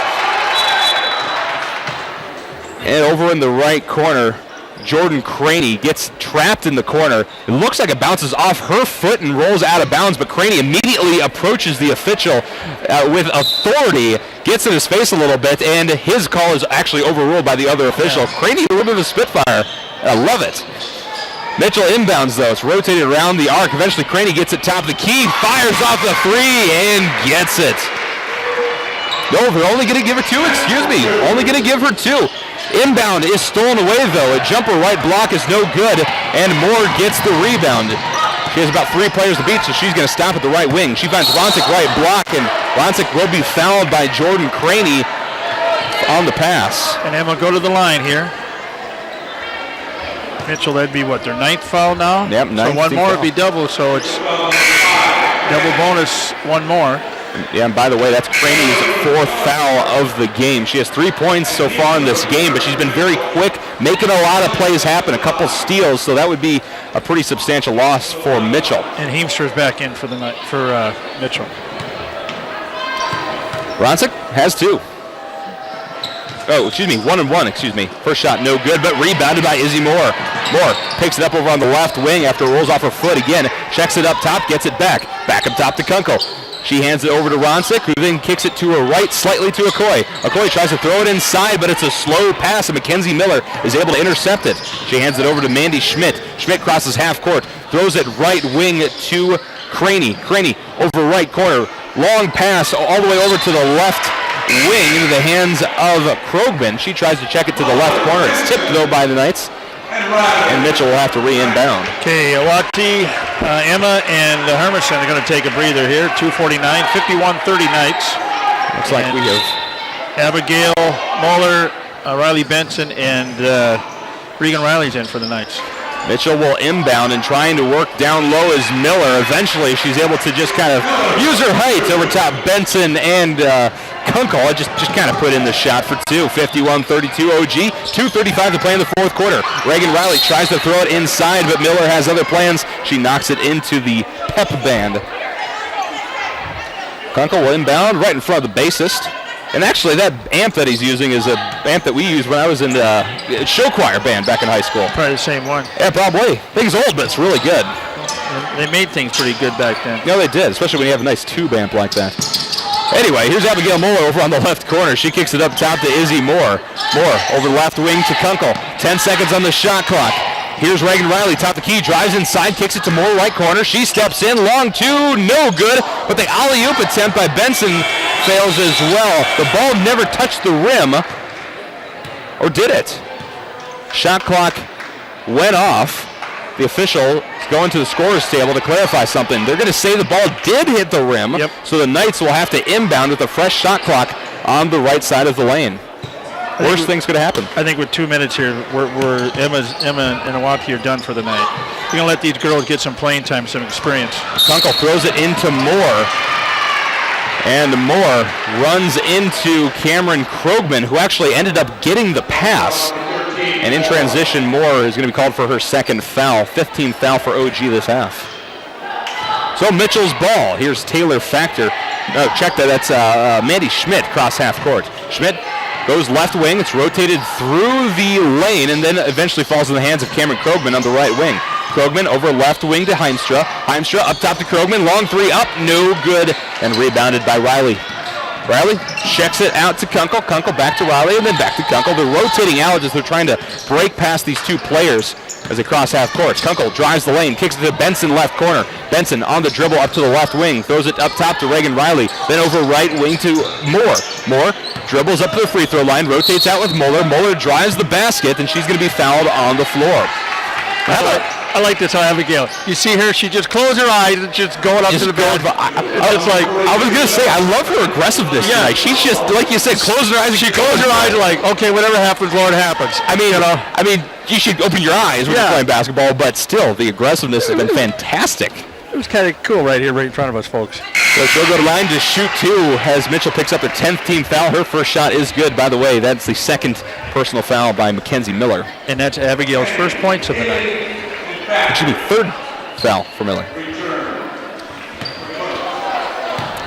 And over in the right corner, Jordan Craney gets trapped in the corner. It looks like it bounces off her foot and rolls out of bounds, but Craney immediately approaches the official with authority, gets in his face a little bit, and his call is actually overruled by the other official. Craney, a little bit of a spitfire. I love it. Mitchell inbounds, though. It's rotated around the arc. Eventually, Craney gets it top of the key, fires off the 3, and gets it. No, they're only going to give her 2, Only going to give her 2. Inbound is stolen away, though. A jumper right block is no good, and Moore gets the rebound. She has about 3 players to beat, so she's going to stop at the right wing. She finds Ronsick right block, and Ronsick will be fouled by Jordan Craney on the pass. And then we'll go to the line here. Mitchell, that'd be what, their 9th foul now? Yep, 9th. So one more would be double, so it's double bonus, one more. Yeah, and by the way, that's Craney's 4th foul of the game. She has 3 points so far in this game, but she's been very quick, making a lot of plays happen, a couple steals, so that would be a pretty substantial loss for Mitchell. And Heemster's back in for the night for Mitchell. Ronsick has 2. Oh, excuse me, 1 and 1, excuse me. First shot no good, but rebounded by Izzy Moore. Moore picks it up over on the left wing after it rolls off her foot again. Checks it up top, gets it back. Back up top to Kunkel. She hands it over to Ronsick, who then kicks it to her right, slightly to Okoye. Okoye tries to throw it inside, but it's a slow pass, and Mackenzie Miller is able to intercept it. She hands it over to Mandy Schmidt. Schmidt crosses half court, throws it right wing to Craney. Craney over right corner. Long pass all the way over to the left wing into the hands of Krogman. She tries to check it to the left corner. It's tipped, though, by the Knights. And Mitchell will have to re-inbound. Okay, Awati, Emma, and Hermanson are going to take a breather here. 2:49, 51-30 Knights. Looks like we have Abigail Moeller, Riley Benson, and Reagan Riley's in for the Knights. Mitchell will inbound and trying to work down low as Miller. Eventually, she's able to just kind of use her height over top Benson and Kunkel. Just kind of put in the shot for 2. 51-32 OG. 2:35 to play in the 4th quarter. Reagan Riley tries to throw it inside, but Miller has other plans. She knocks it into the pep band. Kunkel will inbound right in front of the bassist. And actually, that amp that he's using is an amp that we used when I was in the show choir band back in high school. Probably the same one. Yeah, probably. I think it's old, but it's really good. They made things pretty good back then. No, they did, especially when you have a nice tube amp like that. Anyway, here's Abigail Moore over on the left corner. She kicks it up top to Izzy Moore. Moore over left wing to Kunkel. 10 seconds on the shot clock. Here's Reagan Riley, top the key, drives inside, kicks it to Moore, right corner. She steps in, long 2, no good. But the alley-oop attempt by Benson fails as well. The ball never touched the rim. Or did it? Shot clock went off. The official is going to the scorer's table to clarify something. They're going to say the ball did hit the rim, so the Knights will have to inbound with a fresh shot clock on the right side of the lane. Worst things could happen. I think with 2 minutes here, Emma and Awaki are done for the night. We're going to let these girls get some playing time, some experience. Kunkel throws it into Moore. And Moore runs into Cameron Krogman, who actually ended up getting the pass. And in transition, Moore is going to be called for her 2nd foul. 15th foul for OG this half. So Mitchell's ball. Here's Taylor Factor. No, check that. That's Mandy Schmidt cross half court. Schmidt goes left wing. It's rotated through the lane and then eventually falls in the hands of Cameron Krogman on the right wing. Krogman over left wing to Heimstra. Heimstra up top to Krogman. Long 3 up. No good. And rebounded by Riley. Riley checks it out to Kunkel. Kunkel back to Riley and then back to Kunkel. They're rotating out as they're trying to break past these 2 players as they cross half court. Kunkel drives the lane, kicks it to Benson left corner. Benson on the dribble up to the left wing. Throws it up top to Reagan Riley. Then over right wing to Moore. Moore dribbles up to the free throw line, rotates out with Moeller. Moeller drives the basket, and she's going to be fouled on the floor. I like this, Abigail. You see her, she just closed her eyes and just going up to the basket. I was going to say, I love her aggressiveness tonight. She's just, like you said, closing her eyes. She closed her eyes like, okay, whatever happens, Lord, happens. I mean, you should open your eyes when you're playing basketball, but still, the aggressiveness has been fantastic. It was kind of cool right here, right in front of us, folks. So she'll go to line to shoot 2 as Mitchell picks up her 10th team foul. Her first shot is good, by the way. That's the 2nd personal foul by Mackenzie Miller. And that's Abigail's first points of the night. Excuse me, 3rd foul for Miller.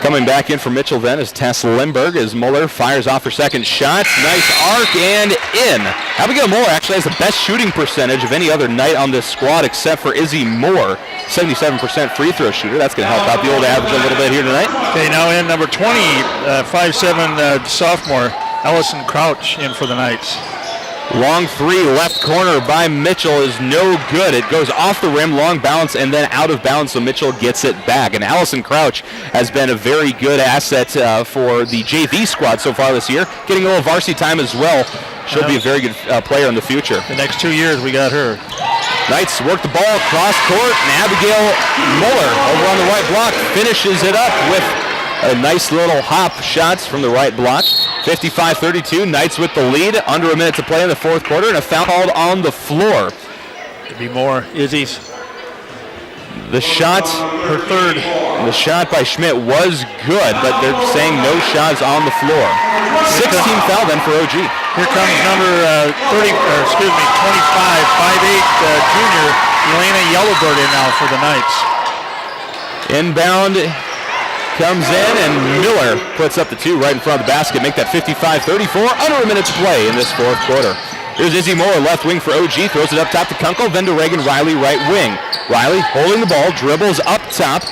Coming back in for Mitchell then is Tess Lindberg as Muller fires off her 2nd shot. Nice arc and in. Abigail Moore actually has the best shooting percentage of any other Knight on this squad except for Izzy Moore. 77% free throw shooter. That's going to help out the old average a little bit here tonight. Okay, now in number 20, 5'7" sophomore, Allison Crouch in for the Knights. Long 3 left corner by Mitchell is no good. It goes off the rim, long bounce, and then out of bounds, so Mitchell gets it back. And Allison Crouch has been a very good asset for the JV squad so far this year, getting a little varsity time as well. She'll be a very good player in the future. The next 2 years, we got her. Knights work the ball cross court, and Abigail Muller over on the right block finishes it up with a nice little hop shots from the right block. 55-32, Knights with the lead. Under a minute to play in the 4th quarter, and a foul called on the floor. Could be more. Izzy's. The shot. Her 3rd. The shot by Schmidt was good, but they're saying no shots on the floor. 16 foul then for OG. Here comes number 25, 5'8", junior, Elena Yellowbird in now for the Knights. Inbound comes in, and Miller puts up the two right in front of the basket. Make that 55-34, under a minute to play in this fourth quarter. Here's Izzy Moore, left wing for OG, throws it up top to Kunkel, then to Reagan Riley, right wing. Riley holding the ball, dribbles up top,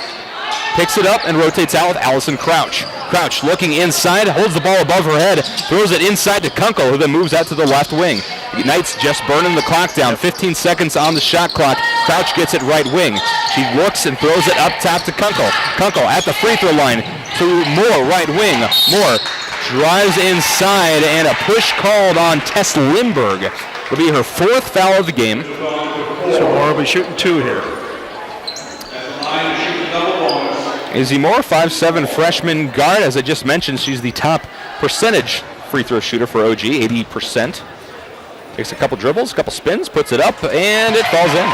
picks it up and rotates out with Allison Crouch. Crouch looking inside, holds the ball above her head, throws it inside to Kunkel, who then moves out to the left wing. The Knights just burning the clock down, 15 seconds on the shot clock. Crouch gets it right wing. She looks and throws it up top to Kunkel. Kunkel at the free throw line to Moore, right wing. Moore drives inside, and a push called on Tess Lindberg. Will be her fourth foul of the game. So Moore will be shooting two here. Izzy Moore, 5'7" freshman guard. As I just mentioned, she's the top percentage free throw shooter for OG, 80%. Takes a couple dribbles, a couple spins, puts it up, and it falls in.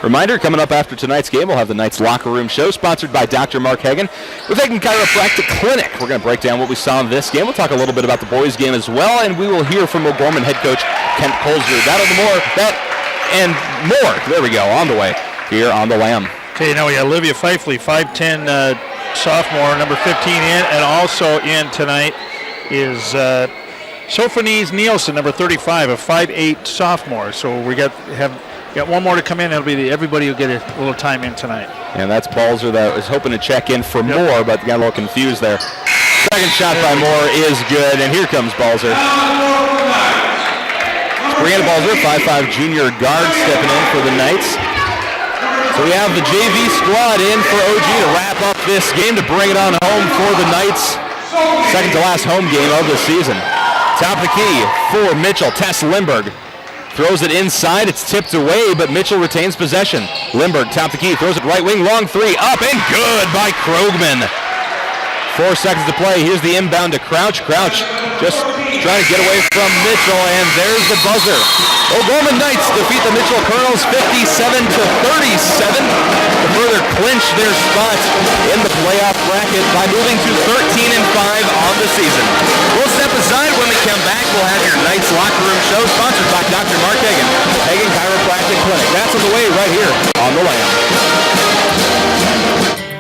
Reminder, coming up after tonight's game, we'll have the Knights Locker Room Show, sponsored by Dr. Mark Hagan with Hagan Chiropractic Clinic. We're going to break down what we saw in this game. We'll talk a little bit about the boys' game as well, and we will hear from O'Gorman head coach Kent Colesrud. That and more. There we go, on the way here on the Lamb. Okay, now we got Olivia Fifley, 5'10", sophomore, number 15 in, and also in tonight is Sophanise Nielsen, number 35, a 5'8" sophomore. So we got one more to come in. It'll be everybody will get a little time in tonight. And that's Balzer that was hoping to check in for Moore, but got a little confused there. Second shot by Moore is good, and here comes Balzer. Brianna Balzer, 5'5" junior guard, stepping in for the Knights. So we have the JV squad in for OG to wrap up this game, to bring it on home for the Knights. Second to last home game of the season. Top of the key for Mitchell, Tess Lindberg. Throws it inside, it's tipped away, but Mitchell retains possession. Lindberg, top of the key, throws it right wing, long three, up and good by Krogman. 4 seconds to play. Here's the inbound to Crouch. Crouch just trying to get away from Mitchell, and there's the buzzer. O'Gorman Knights defeat the Mitchell Colonels 57-37 to further clinch their spot in the playoff bracket by moving to 13-5 on the season. We'll step aside. When we come back, we'll have your Knights Locker Room Show, sponsored by Dr. Mark Hagan, Hagan Chiropractic Clinic. That's on the way right here on the Lamb.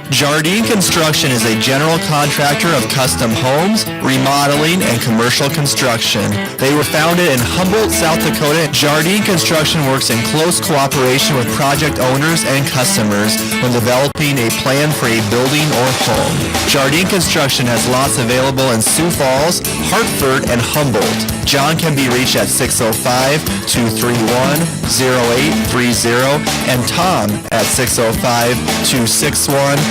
Jardine Construction is a general contractor of custom homes, remodeling, and commercial construction. They were founded in Humboldt, South Dakota. Jardine Construction works in close cooperation with project owners and customers when developing a plan for a building or home. Jardine Construction has lots available in Sioux Falls, Hartford, and Humboldt. John can be reached at 605-231-0830 and Tom at 605-261-6174.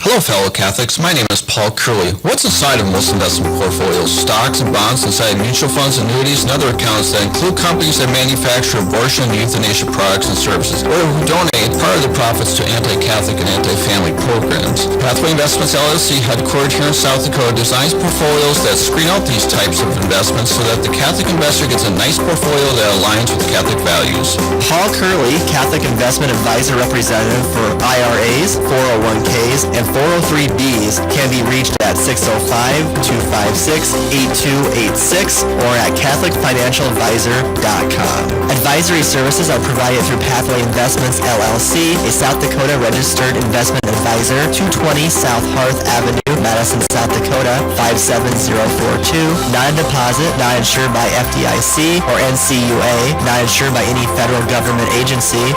Hello, fellow Catholics. My name is Paul Curley. What's inside of most investment portfolios? Stocks and bonds inside mutual funds, annuities, and other accounts that include companies that manufacture abortion and euthanasia products and services, or who donate part of the profits to anti-Catholic and anti-family programs. Pathway Investments LLC, headquartered here in South Dakota, designs portfolios that screen out these types of investments so that the Catholic investor gets a nice portfolio that aligns with Catholic values. Paul Curley, Catholic Investment Advisor Representative for IRAs, 401ks, and 403bs, can be reached at 605-256-8286 or at CatholicFinancialAdvisor.com. Advisory services are provided through Pathway Investments LLC, a South Dakota registered investment advisor, 220 South Hearth Avenue, Madison, South Dakota, 57042. Not a deposit, not insured by FDIC or NCUA, not insured by any federal government agency,